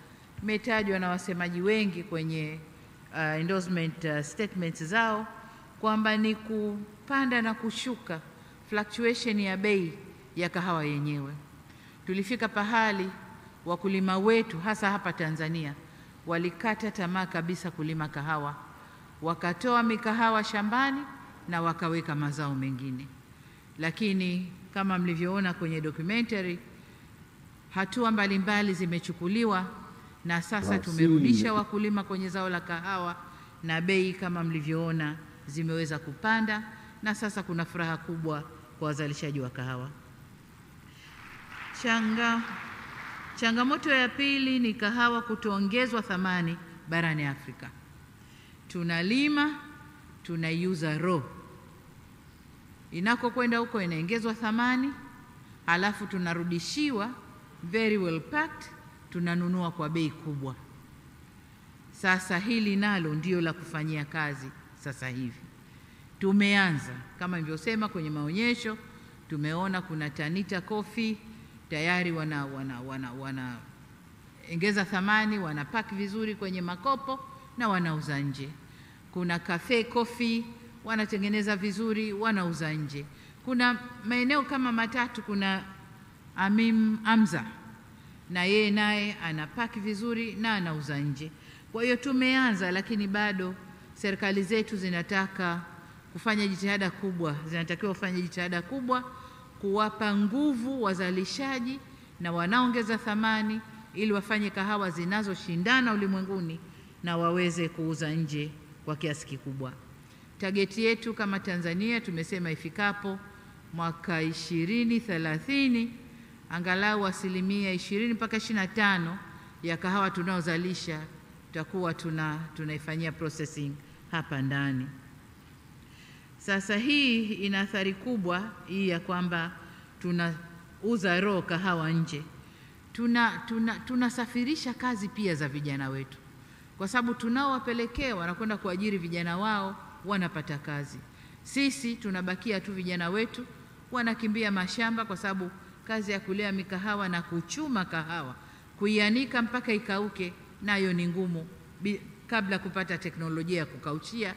imetajwa na wasemaji wengi kwenye endorsement statements zao kwamba ni kupanda na kushuka, fluctuation ya bei ya kahawa yenyewe. Tulifika pahali wakulima wetu hasa hapa Tanzania walikata tamaa kabisa kulima kahawa, wakatoa mikahawa shambani na wakaweka mazao mengine. Lakini kama mlivyoona kwenye documentary, hatua mbalimbali zimechukuliwa na sasa tumerudisha wakulima kwenye zao la kahawa, na bei kama mlivyoona zimeweza kupanda, na sasa kuna furaha kubwa kwa wazalishaji wa kahawa. Changamoto ya pili ni kahawa kutoongezwa thamani barani Afrika. Tunalima, tunaiuza raw. Inakokwenda huko inaongezwa thamani, halafu tunarudishiwa very well packed, tunanunua kwa bei kubwa. Sasa hili nalo ndio la kufanyia kazi sasa hivi. Tumeanza kama nilivyosema kwenye maonyesho, tumeona kuna Tanita Coffee tayari ongeza thamani, wanapack vizuri kwenye makopo na wanauza nje. Kuna Cafe Coffee wanatengeneza vizuri, wanauza nje. Kuna maeneo kama Tatu, kuna Amza na yeye naye anapack vizuri na anauza nje. Kwa hiyo tumeanza, lakini bado serikali zetu zinataka kufanya jitihada kubwa, zinatakiwa kufanya jitihada kubwa kuwapa nguvu wazalishaji na wanaongeza thamani ili wafanye kahawa zinazoshindana ulimwenguni na waweze kuuza nje kwa kiasi kikubwa. Targeti yetu kama Tanzania tumesema ifikapo mwaka 2030 angalau 20 mpaka 25 ya kahawa tunaozalisha tutakuwa tunaifanyia processing hapa ndani. Sasa hii ina athari kubwa hii ya kwamba tunauza raw kahawa nje. Tunasafirisha kazi pia za vijana wetu, kwa sababu tunaowapelekea wanakwenda kuajiri vijana wao, wanapata kazi. Sisi tunabakia tu vijana wetu wanakimbia mashamba, kwa sababu kazi ya kulea mikahawa na kuchuma kahawa, kuianika mpaka ikauke, nayo ni ngumu kabla kupata teknolojia ya kukauchia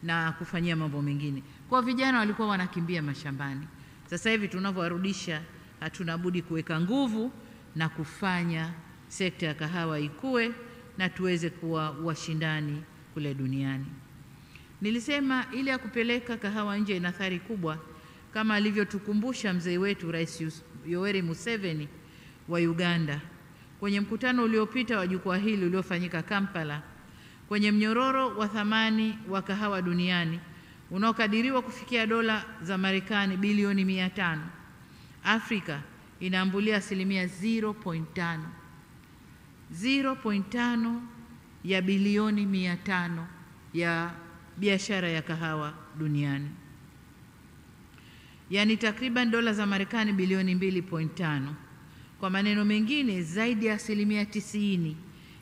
na kufanyia mambo mengine. Kwa vijana walikuwa wanakimbia mashambani. Sasa hivi tunavyowarudisha, hatuna budi kuweka nguvu na kufanya sekta ya kahawa ikue na tuweze kuwa washindani kule duniani. Nilisema ile ya kupeleka kahawa nje ina athari kubwa, kama alivyotukumbusha mzee wetu Rais Yoweri Museveni wa Uganda kwenye mkutano uliopita wa jukwaa hili uliofanyika Kampala, kwenye mnyororo wa thamani wa kahawa duniani unaokadiriwa kufikia dola za Marekani bilioni 500. Afrika inaambulia 0.5 ya bilioni 500 ya biashara ya kahawa duniani, yaani takriban dola za Marekani bilioni 2.5. Kwa maneno mengine, zaidi ya 90%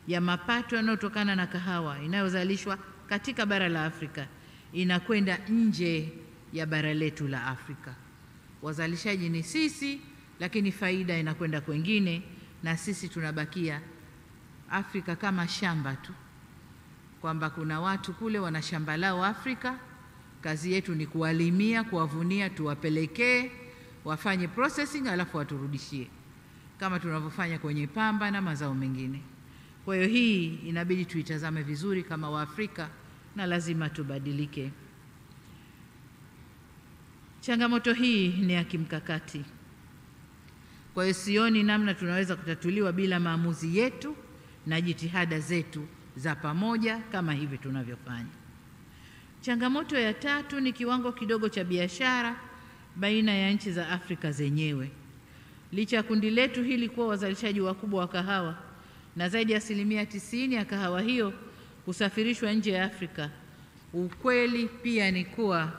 ya mapato yanayotokana na kahawa inayozalishwa katika bara la Afrika inakwenda nje ya bara letu la Afrika. Wazalishaji ni sisi, lakini faida inakwenda kwengine, na sisi tunabakia Afrika kama shamba tu, kwamba kuna watu kule wana shamba lao Afrika, kazi yetu ni kuwalimia, kuwavunia, tuwapelekee wafanye processing alafu waturudishie, kama tunavyofanya kwenye pamba na mazao mengine. Kwa hiyo hii inabidi tuitazame vizuri kama Waafrika na lazima tubadilike. Changamoto hii ni ya kimkakati. Kwa hiyo sioni namna tunaweza kutatuliwa bila maamuzi yetu na jitihada zetu za pamoja kama hivi tunavyofanya. Changamoto ya tatu ni kiwango kidogo cha biashara baina ya nchi za Afrika zenyewe. Licha ya kundi letu hili kuwa wazalishaji wakubwa wa kahawa na zaidi ya 90% ya kahawa hiyo kusafirishwa nje ya Afrika, ukweli pia ni kuwa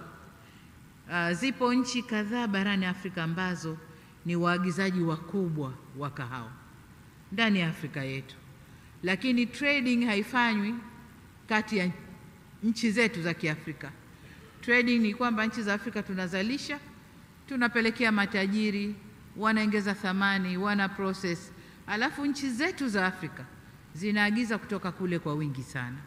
zipo nchi kadhaa barani Afrika ambazo ni waagizaji wakubwa wa kahawa ndani ya Afrika yetu, lakini trading haifanywi kati ya nchi zetu za Kiafrika. Trading ni kwamba nchi za Afrika tunazalisha, tunapelekea matajiri, wanaongeza thamani, wana process, alafu nchi zetu za Afrika zinaagiza kutoka kule kwa wingi sana.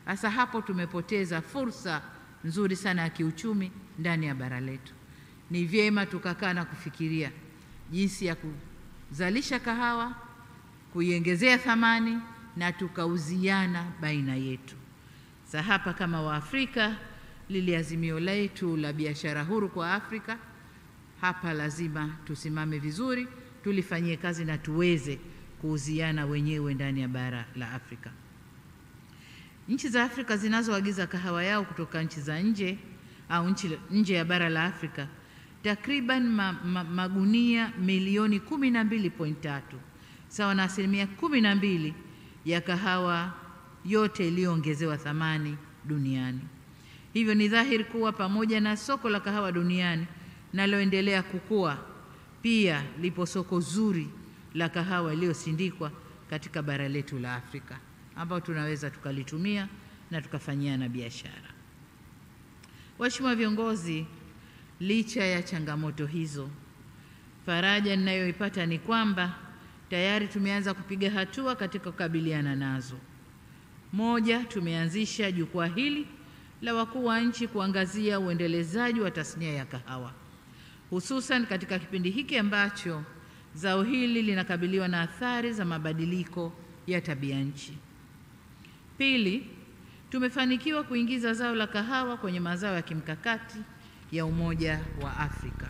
Sasa hapo tumepoteza fursa nzuri sana ya kiuchumi ndani ya bara letu. Ni vyema tukakaa na kufikiria jinsi ya kuzalisha kahawa, kuiongezea thamani na tukauziana baina yetu. Sasa hapa kama Waafrika, lile azimio letu la biashara huru kwa Afrika, hapa lazima tusimame vizuri, tulifanyie kazi na tuweze kuuziana wenyewe ndani ya bara la Afrika. Nchi za Afrika zinazoagiza kahawa yao kutoka nchi za nje au nje ya bara la Afrika takriban magunia milioni 12.3, sawa na 12% ya kahawa yote iliyoongezewa thamani duniani. Hivyo ni dhahiri kuwa pamoja na soko la kahawa duniani naloendelea kukua, pia lipo soko zuri la kahawa iliyosindikwa katika bara letu la Afrika, ambao tunaweza tukalitumia na tukafanyiana biashara. Waheshimiwa viongozi, licha ya changamoto hizo, faraja ninayoipata ni kwamba tayari tumeanza kupiga hatua katika kukabiliana nazo. Moja, tumeanzisha jukwaa hili la wakuu wa nchi kuangazia uendelezaji wa tasnia ya kahawa, hususan katika kipindi hiki ambacho zao hili linakabiliwa na athari za mabadiliko ya tabia nchi. Pili, tumefanikiwa kuingiza zao la kahawa kwenye mazao ya kimkakati ya Umoja wa Afrika.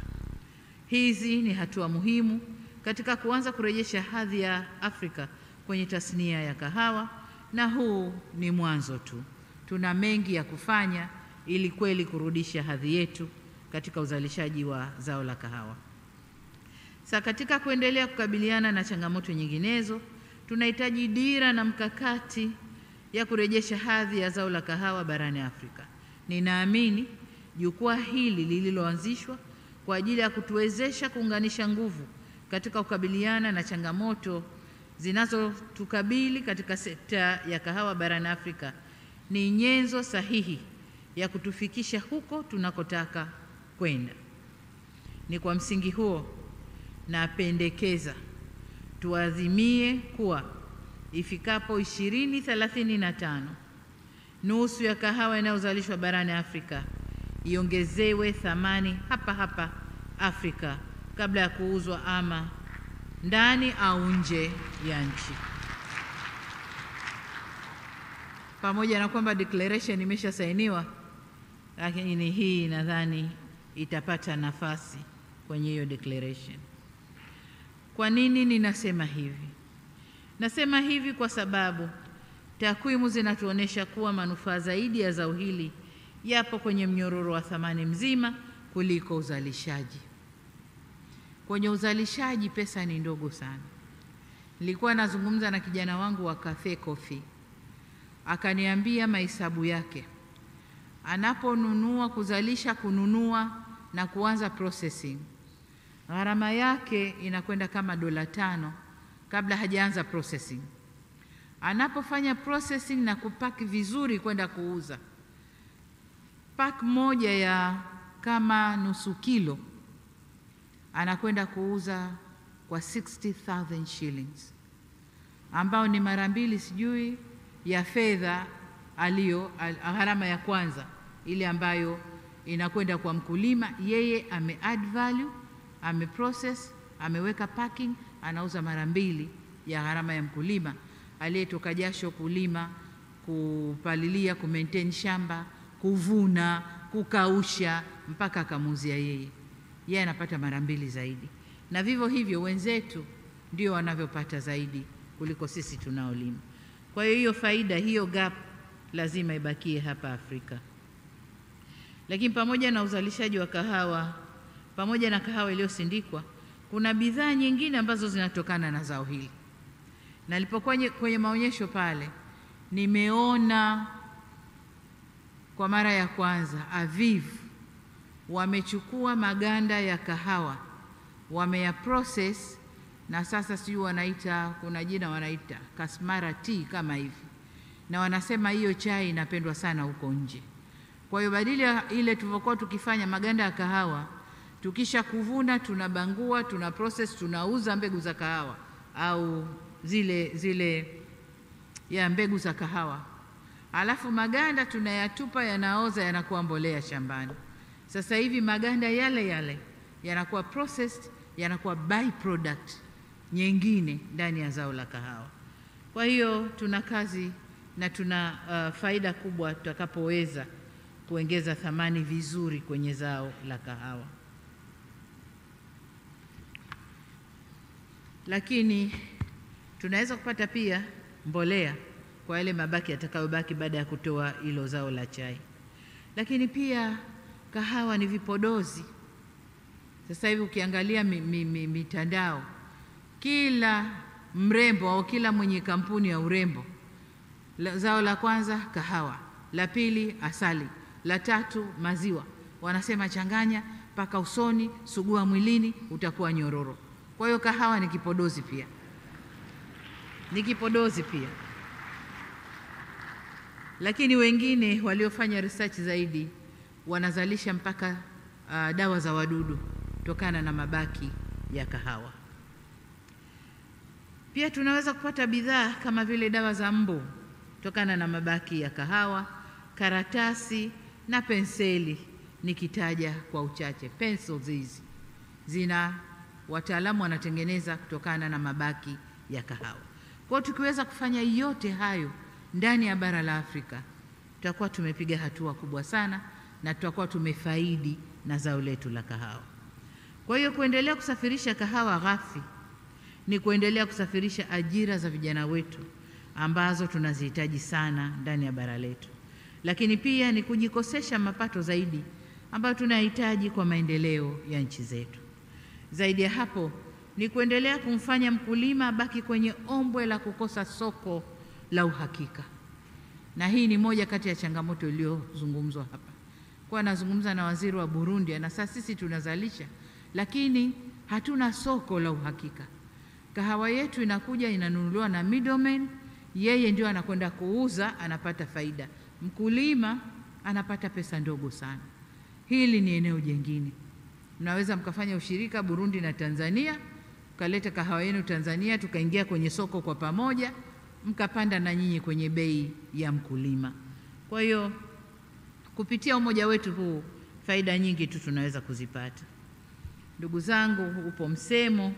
Hizi ni hatua muhimu katika kuanza kurejesha hadhi ya Afrika kwenye tasnia ya kahawa, na huu ni mwanzo tu. Tuna mengi ya kufanya ili kweli kurudisha hadhi yetu katika uzalishaji wa zao la kahawa. Sasa katika kuendelea kukabiliana na changamoto nyinginezo, tunahitaji dira na mkakati ya kurejesha hadhi ya zao la kahawa barani Afrika. Ninaamini jukwaa hili lililoanzishwa kwa ajili ya kutuwezesha kuunganisha nguvu katika kukabiliana na changamoto zinazotukabili katika sekta ya kahawa barani Afrika ni nyenzo sahihi ya kutufikisha huko tunakotaka kwenda. Ni kwa msingi huo napendekeza tuazimie kuwa ifikapo 2035 nusu ya kahawa inayozalishwa barani Afrika iongezewe thamani hapa hapa Afrika kabla ya kuuzwa ama ndani au nje ya nchi. Pamoja na kwamba declaration imeshasainiwa, lakini hii nadhani itapata nafasi kwenye hiyo declaration. Kwa nini ninasema hivi? Nasema hivi kwa sababu takwimu zinatuonesha kuwa manufaa zaidi ya zao hili yapo kwenye mnyororo wa thamani mzima kuliko uzalishaji. Kwenye uzalishaji pesa ni ndogo sana. Nilikuwa nazungumza na kijana wangu wa Cafe Coffee, akaniambia mahesabu yake. Anaponunua, kuzalisha, kununua na kuanza processing, gharama yake inakwenda kama $5 kabla hajaanza processing. Anapofanya processing na kupaki vizuri kwenda kuuza, pack moja ya kama nusu kilo anakwenda kuuza kwa 60,000 shillings, ambao ni mara mbili sijui ya fedha gharama ya kwanza ile ambayo inakwenda kwa mkulima. Yeye ame add value, ame process, ameweka packing, anauza mara mbili ya gharama ya mkulima aliyetoka jasho kulima, kupalilia, kumaintain shamba, kuvuna, kukausha mpaka akamuuzia yeye. Yeye anapata mara mbili zaidi. Na vivyo hivyo wenzetu ndio wanavyopata zaidi kuliko sisi tunaolima. Kwa hiyo faida hiyo gap lazima ibakie hapa Afrika. Lakini pamoja na uzalishaji wa kahawa, pamoja na kahawa iliyosindikwa, kuna bidhaa nyingine ambazo zinatokana na zao hili. Na nilipokuwa kwenye maonyesho pale, nimeona kwa mara ya kwanza Aviv wamechukua maganda ya kahawa, wameya process, na sasa sijui wanaita, kuna jina wanaita Kasmara tea kama hivi, na wanasema hiyo chai inapendwa sana huko nje. Kwa hiyo badala ya ile tulivyokuwa tukifanya maganda ya kahawa, tukisha kuvuna tunabangua, tuna process, tunauza mbegu za kahawa au zile ya mbegu za kahawa, alafu maganda tunayatupa, yanaoza, yanakuwa mbolea shambani. Sasa hivi maganda yale yale yanakuwa processed, yanakuwa byproduct nyingine ndani ya zao la kahawa. Kwa hiyo tuna kazi na tuna faida kubwa tutakapoweza kuongeza thamani vizuri kwenye zao la kahawa. Lakini tunaweza kupata pia mbolea kwa yale mabaki yatakayobaki baada ya kutoa hilo zao la chai. Lakini pia kahawa ni vipodozi. Sasa hivi ukiangalia mitandao, kila mrembo au kila mwenye kampuni ya urembo, zao la kwanza kahawa, la pili asali, la tatu maziwa. Wanasema changanya mpaka usoni, sugua mwilini, utakuwa nyororo. Kwa hiyo kahawa ni kipodozi pia. Ni kipodozi pia. Lakini wengine waliofanya research zaidi wanazalisha mpaka dawa za wadudu kutokana na mabaki ya kahawa. Pia tunaweza kupata bidhaa kama vile dawa za mbu kutokana na mabaki ya kahawa, karatasi na penseli, nikitaja kwa uchache. Pencils hizi zina wataalamu wanatengeneza kutokana na mabaki ya kahawa. Kwa hiyo tukiweza kufanya yote hayo ndani ya bara la Afrika, tutakuwa tumepiga hatua kubwa sana na tutakuwa tumefaidi na zao letu la kahawa. Kwa hiyo kuendelea kusafirisha kahawa ghafi ni kuendelea kusafirisha ajira za vijana wetu ambazo tunazihitaji sana ndani ya bara letu. Lakini pia ni kujikosesha mapato zaidi ambayo tunahitaji kwa maendeleo ya nchi zetu. Zaidi ya hapo ni kuendelea kumfanya mkulima baki kwenye ombwe la kukosa soko la uhakika. Na hii ni moja kati ya changamoto iliyozungumzwa hapa. Kwa nazungumza na waziri wa Burundi, na sasa sisi tunazalisha lakini hatuna soko la uhakika. Kahawa yetu inakuja inanunuliwa na middleman, yeye ndio anakwenda kuuza, anapata faida. Mkulima anapata pesa ndogo sana. Hili ni eneo jingine. Mnaweza mkafanya ushirika Burundi na Tanzania, mkaleta kahawa yenu Tanzania, tukaingia kwenye soko kwa pamoja, mkapanda na nyinyi kwenye bei ya mkulima. Kwa hiyo kupitia umoja wetu huu faida nyingi tu tunaweza kuzipata. Ndugu zangu, upo msemo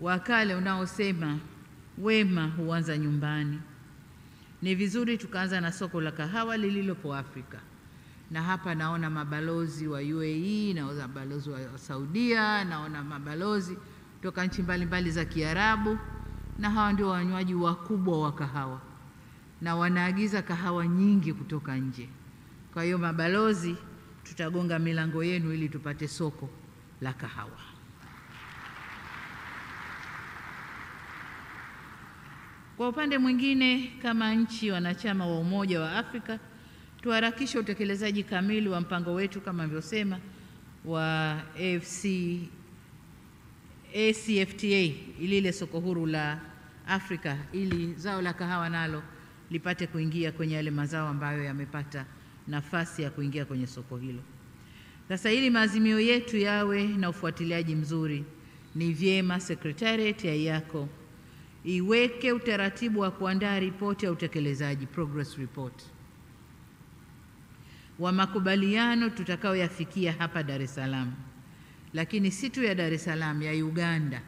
wa kale unaosema wema huanza nyumbani. Ni vizuri tukaanza na soko la kahawa lililopo Afrika. Na hapa naona mabalozi wa UAE, naona mabalozi wa Saudia, naona mabalozi kutoka nchi mbalimbali za Kiarabu, na hawa ndio wanywaji wakubwa wa kahawa na wanaagiza kahawa nyingi kutoka nje. Kwa hiyo mabalozi, tutagonga milango yenu ili tupate soko la kahawa. Kwa upande mwingine, kama nchi wanachama wa Umoja wa Afrika, tuharakishe utekelezaji kamili wa mpango wetu kama nilivyosema wa AfCFTA, ile soko huru la Afrika, ili zao la kahawa nalo lipate kuingia kwenye yale mazao ambayo yamepata nafasi ya kuingia kwenye soko hilo. Sasa ili maazimio yetu yawe na ufuatiliaji mzuri, ni vyema Secretariat ya yako iweke utaratibu wa kuandaa ripoti ya utekelezaji, progress report, wa makubaliano tutakayoyafikia hapa Dar es Salaam. Lakini si tu ya Dar es Salaam, ya Uganda.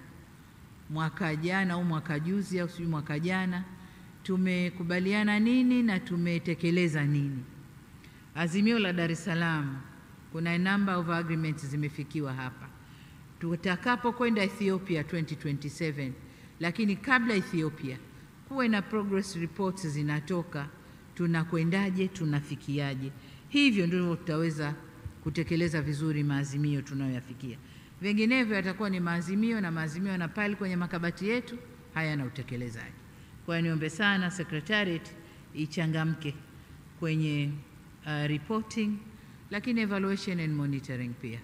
Mwaka jana au mwaka juzi au sijui mwaka jana tumekubaliana nini na tumetekeleza nini. Azimio la Dar es Salaam, kuna number of agreements zimefikiwa hapa. Tutakapo kwenda Ethiopia 2027, lakini kabla Ethiopia kuwe na progress reports zinatoka, tunakwendaje, tunafikiaje. Hivyo ndio tutaweza kutekeleza vizuri maazimio tunayoyafikia. Vinginevyo yatakuwa ni maazimio na maazimio na pale kwenye makabati yetu hayana utekelezaji. Kwa hiyo niombe sana Secretariat ichangamke kwenye reporting, lakini evaluation and monitoring pia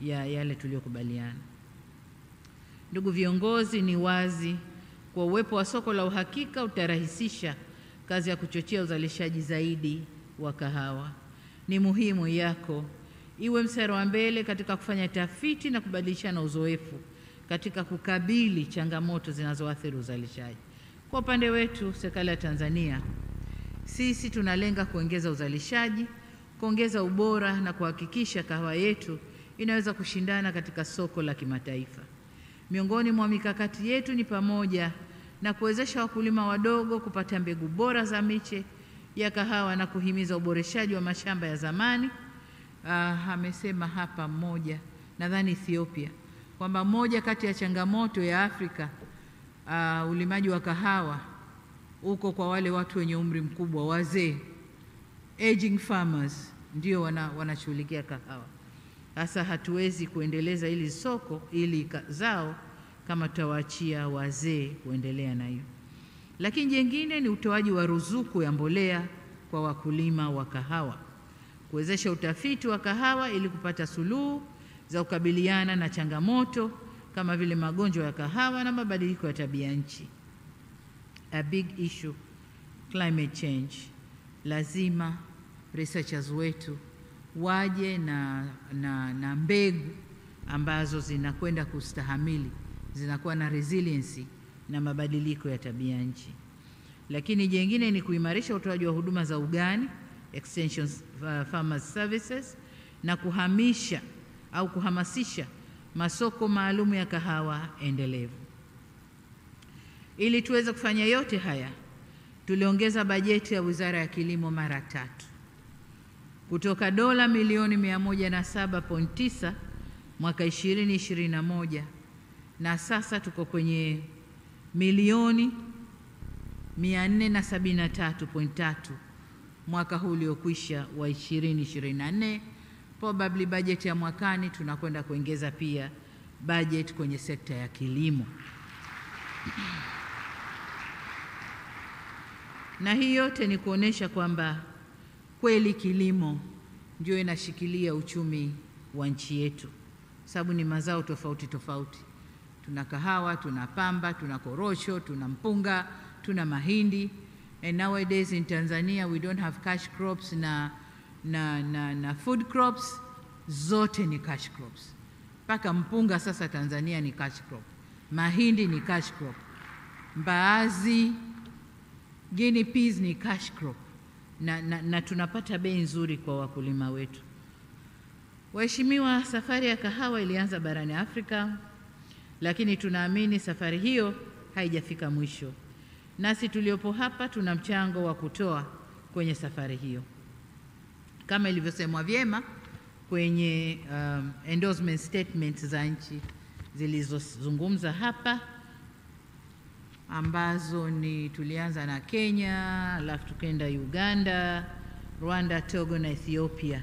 ya yale tuliyokubaliana. Ndugu viongozi, ni wazi kwa uwepo wa soko la uhakika utarahisisha kazi ya kuchochea uzalishaji zaidi wa kahawa. Ni muhimu yako iwe mstari wa mbele katika kufanya tafiti na kubadilishana uzoefu katika kukabili changamoto zinazoathiri uzalishaji. Kwa upande wetu, serikali ya Tanzania, sisi tunalenga kuongeza uzalishaji, kuongeza ubora na kuhakikisha kahawa yetu inaweza kushindana katika soko la kimataifa. Miongoni mwa mikakati yetu ni pamoja na kuwezesha wakulima wadogo kupata mbegu bora za miche ya kahawa na kuhimiza uboreshaji wa mashamba ya zamani. Amesema hapa mmoja, nadhani Ethiopia, kwamba moja kati ya changamoto ya Afrika ulimaji wa kahawa uko kwa wale watu wenye umri mkubwa, wazee, aging farmers, ndio wanashughulikia kahawa. Sasa hatuwezi kuendeleza ili soko ili zao kama tutawaachia wazee kuendelea na hiyo. Lakini jingine ni utoaji wa ruzuku ya mbolea kwa wakulima wa kahawa, kuwezesha utafiti wa kahawa ili kupata suluhu za kukabiliana na changamoto kama vile magonjwa ya kahawa na mabadiliko ya tabia nchi. A big issue, climate change. Lazima researchers wetu waje na mbegu ambazo zinakwenda kustahamili, zinakuwa na resiliency na mabadiliko ya tabia nchi. Lakini jingine ni kuimarisha utoaji wa huduma za ugani, extension farmers services, na kuhamisha au kuhamasisha masoko maalum ya kahawa endelevu. Ili tuweze kufanya yote haya, tuliongeza bajeti ya Wizara ya Kilimo mara 3 kutoka dola milioni 107.9 mwaka 2021 na sasa tuko kwenye milioni 473.3 mwaka huu uliokwisha wa 2024. Probably budget ya mwakani tunakwenda kuongeza pia budget kwenye sekta ya kilimo. Na hii yote ni kuonesha kwamba kweli kilimo ndio inashikilia uchumi wa nchi yetu, sababu ni mazao tofauti tofauti. Tuna kahawa, tuna pamba, tuna korosho, tuna mpunga, tuna mahindi. And nowadays in Tanzania we don't have cash crops na food crops, zote ni cash crops. Paka mpunga sasa Tanzania ni cash crop, mahindi ni cash crop, mbaazi, guinea peas ni cash crop, na tunapata bei nzuri kwa wakulima wetu. Waheshimiwa, safari ya kahawa ilianza barani Afrika, lakini tunaamini safari hiyo haijafika mwisho. Nasi tuliopo hapa tuna mchango wa kutoa kwenye safari hiyo. Kama ilivyosemwa vyema kwenye endorsement statements za nchi zilizozungumza hapa, ambazo ni tulianza na Kenya, alafu tukaenda Uganda, Rwanda, Togo na Ethiopia.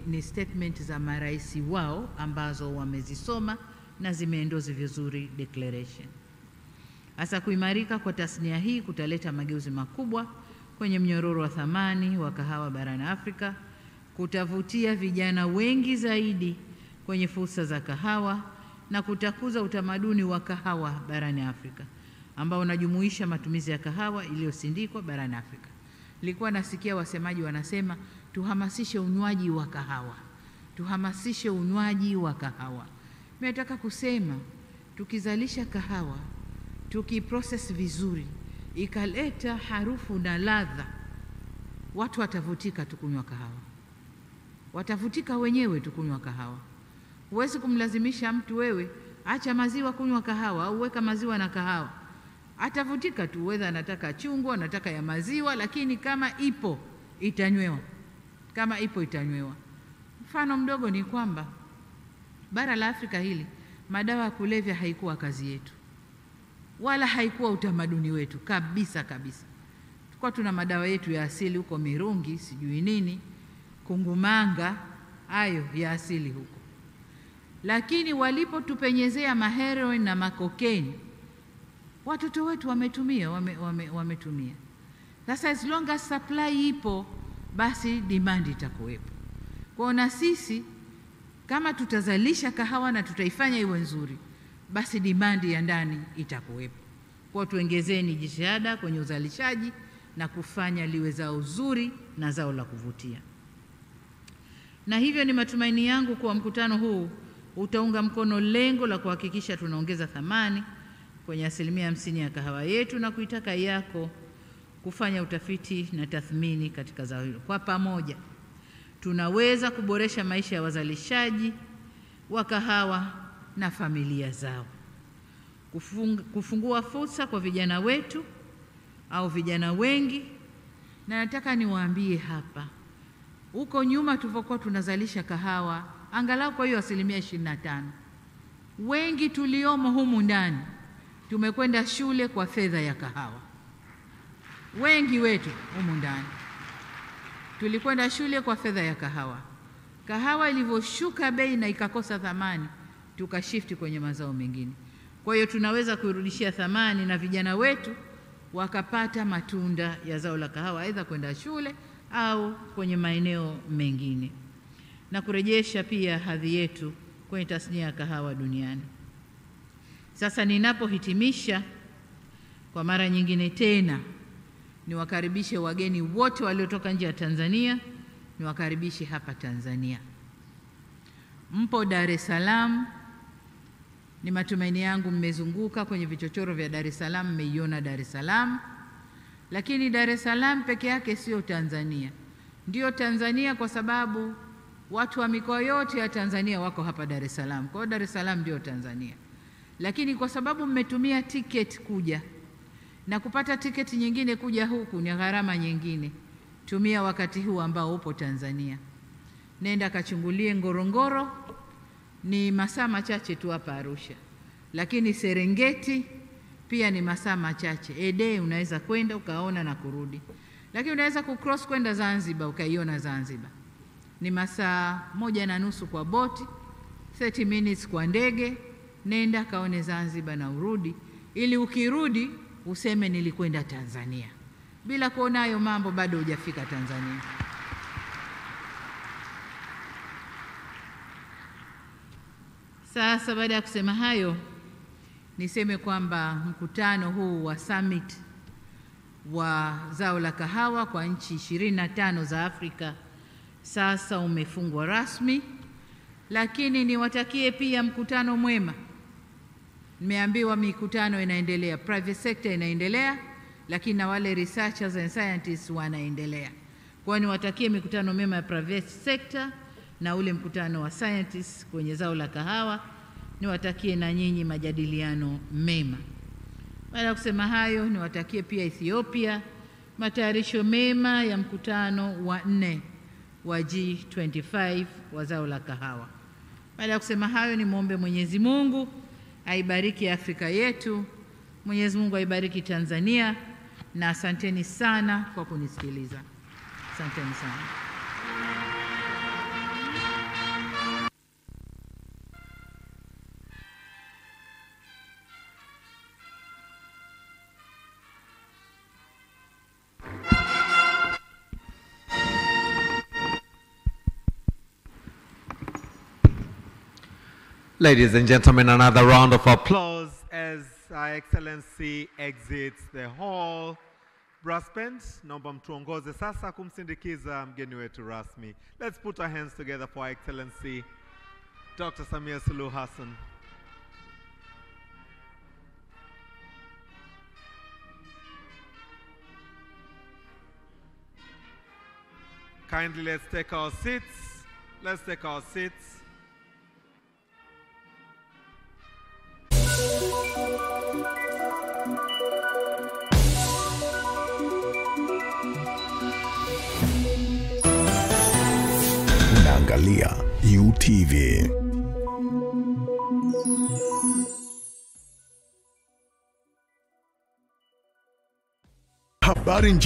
Ni statement za marais wao ambazo wamezisoma na zimeendorse vizuri declaration. Hasa kuimarika kwa tasnia hii kutaleta mageuzi makubwa kwenye mnyororo wa thamani wa kahawa barani Afrika, kutavutia vijana wengi zaidi kwenye fursa za kahawa na kutakuza utamaduni wa kahawa barani Afrika ambao unajumuisha matumizi ya kahawa iliyosindikwa barani Afrika. Nilikuwa nasikia wasemaji wanasema tuhamasishe unywaji wa kahawa, tuhamasishe unywaji wa kahawa. Nataka kusema tukizalisha kahawa, tukiprocess vizuri, ikaleta harufu na ladha, watu watavutika tukunywa kahawa, watavutika wenyewe tukunywa kahawa. Huwezi kumlazimisha mtu wewe acha maziwa kunywa kahawa au weka maziwa na kahawa. Atavutika tu, whether anataka chungwa, anataka ya maziwa, lakini kama ipo itanywewa. Kama ipo itanywewa. Mfano mdogo ni kwamba bara la Afrika hili madawa ya kulevya haikuwa kazi yetu, wala haikuwa utamaduni wetu kabisa kabisa. Tulikuwa tuna madawa yetu ya asili huko, mirungi, sijui nini, kungumanga, hayo ya asili huko. Lakini walipotupenyezea maheroin na makokeni, watoto wetu wametumia. Sasa as long as supply ipo, basi demand itakuwepo. Kwa na sisi kama tutazalisha kahawa na tutaifanya iwe nzuri, basi demand ya ndani itakuwepo. Kwa tuongezeni jitihada kwenye uzalishaji na kufanya liwe zao zuri na zao la kuvutia. Na hivyo ni matumaini yangu kwa mkutano huu utaunga mkono lengo la kuhakikisha tunaongeza thamani kwenye 50% ya kahawa yetu na kuitaka yako kufanya utafiti na tathmini katika zao hilo. Kwa pamoja tunaweza kuboresha maisha ya wazalishaji wa kahawa na familia zao, kufungua fursa kwa vijana wetu au vijana wengi. Na nataka niwaambie hapa, huko nyuma tulivyokuwa tunazalisha kahawa angalau kwa hiyo 25%, wengi tuliomo humu ndani tumekwenda shule kwa fedha ya kahawa. Wengi wetu humu ndani tulikwenda shule kwa fedha ya kahawa. Kahawa ilivyoshuka bei na ikakosa thamani, tukashifti kwenye mazao mengine. Kwa hiyo tunaweza kuirudishia thamani na vijana wetu wakapata matunda ya zao la kahawa, aidha kwenda shule au kwenye maeneo mengine, na kurejesha pia hadhi yetu kwenye tasnia ya kahawa duniani. Sasa ninapohitimisha, kwa mara nyingine tena niwakaribishe wageni wote waliotoka nje ya Tanzania, niwakaribishe hapa Tanzania. Mpo Dar es Salaam, ni matumaini yangu mmezunguka kwenye vichochoro vya Dar es Salaam, mmeiona Dar es Salaam. Lakini Dar es Salaam peke yake sio Tanzania. Ndio Tanzania kwa sababu watu wa mikoa yote ya Tanzania wako hapa Dar es Salaam. Kwa hiyo Dar es Salaam ndio Tanzania. Lakini kwa sababu mmetumia tiketi kuja, na kupata tiketi nyingine kuja huku ni gharama nyingine, tumia wakati huu ambao upo Tanzania. Nenda kachungulie Ngorongoro, ni masaa machache tu hapa Arusha. Lakini Serengeti pia ni masaa machache. Ede unaweza kwenda ukaona na kurudi. Lakini unaweza kucross kwenda Zanzibar ukaiona Zanzibar. Ni masaa 1.5 kwa boti, 30 minutes kwa ndege. Nenda kaone Zanzibar na urudi, ili ukirudi useme nilikwenda Tanzania. Bila kuona hayo mambo bado hujafika Tanzania. Sasa baada ya kusema hayo, niseme kwamba mkutano huu wa summit wa zao la kahawa kwa nchi 25 za Afrika sasa umefungwa rasmi, lakini niwatakie pia mkutano mwema. Nimeambiwa mikutano inaendelea, private sector inaendelea, lakini na wale researchers and scientists wanaendelea. Kwa hiyo niwatakie mikutano mema ya private sector na ule mkutano wa scientists kwenye zao la kahawa. Niwatakie na nyinyi majadiliano mema. Baada ya kusema hayo, niwatakie pia Ethiopia matayarisho mema ya mkutano wa 4 wa G25 wa zao la kahawa. Baada ya kusema hayo, nimwombe Mwenyezi Mungu aibariki Afrika yetu, Mwenyezi Mungu aibariki Tanzania, na asanteni sana kwa kunisikiliza. Asanteni sana. Ladies and gentlemen, another round of applause as Her Excellency exits the hall. Brass band, naomba mtuongoze sasa kumsindikiza mgeni wetu rasmi. Let's put our hands together for Her Excellency Dr. Samia Suluhu Hassan. Kindly let's take our seats. Let's take our seats. Unaangalia UTV. Habari njema.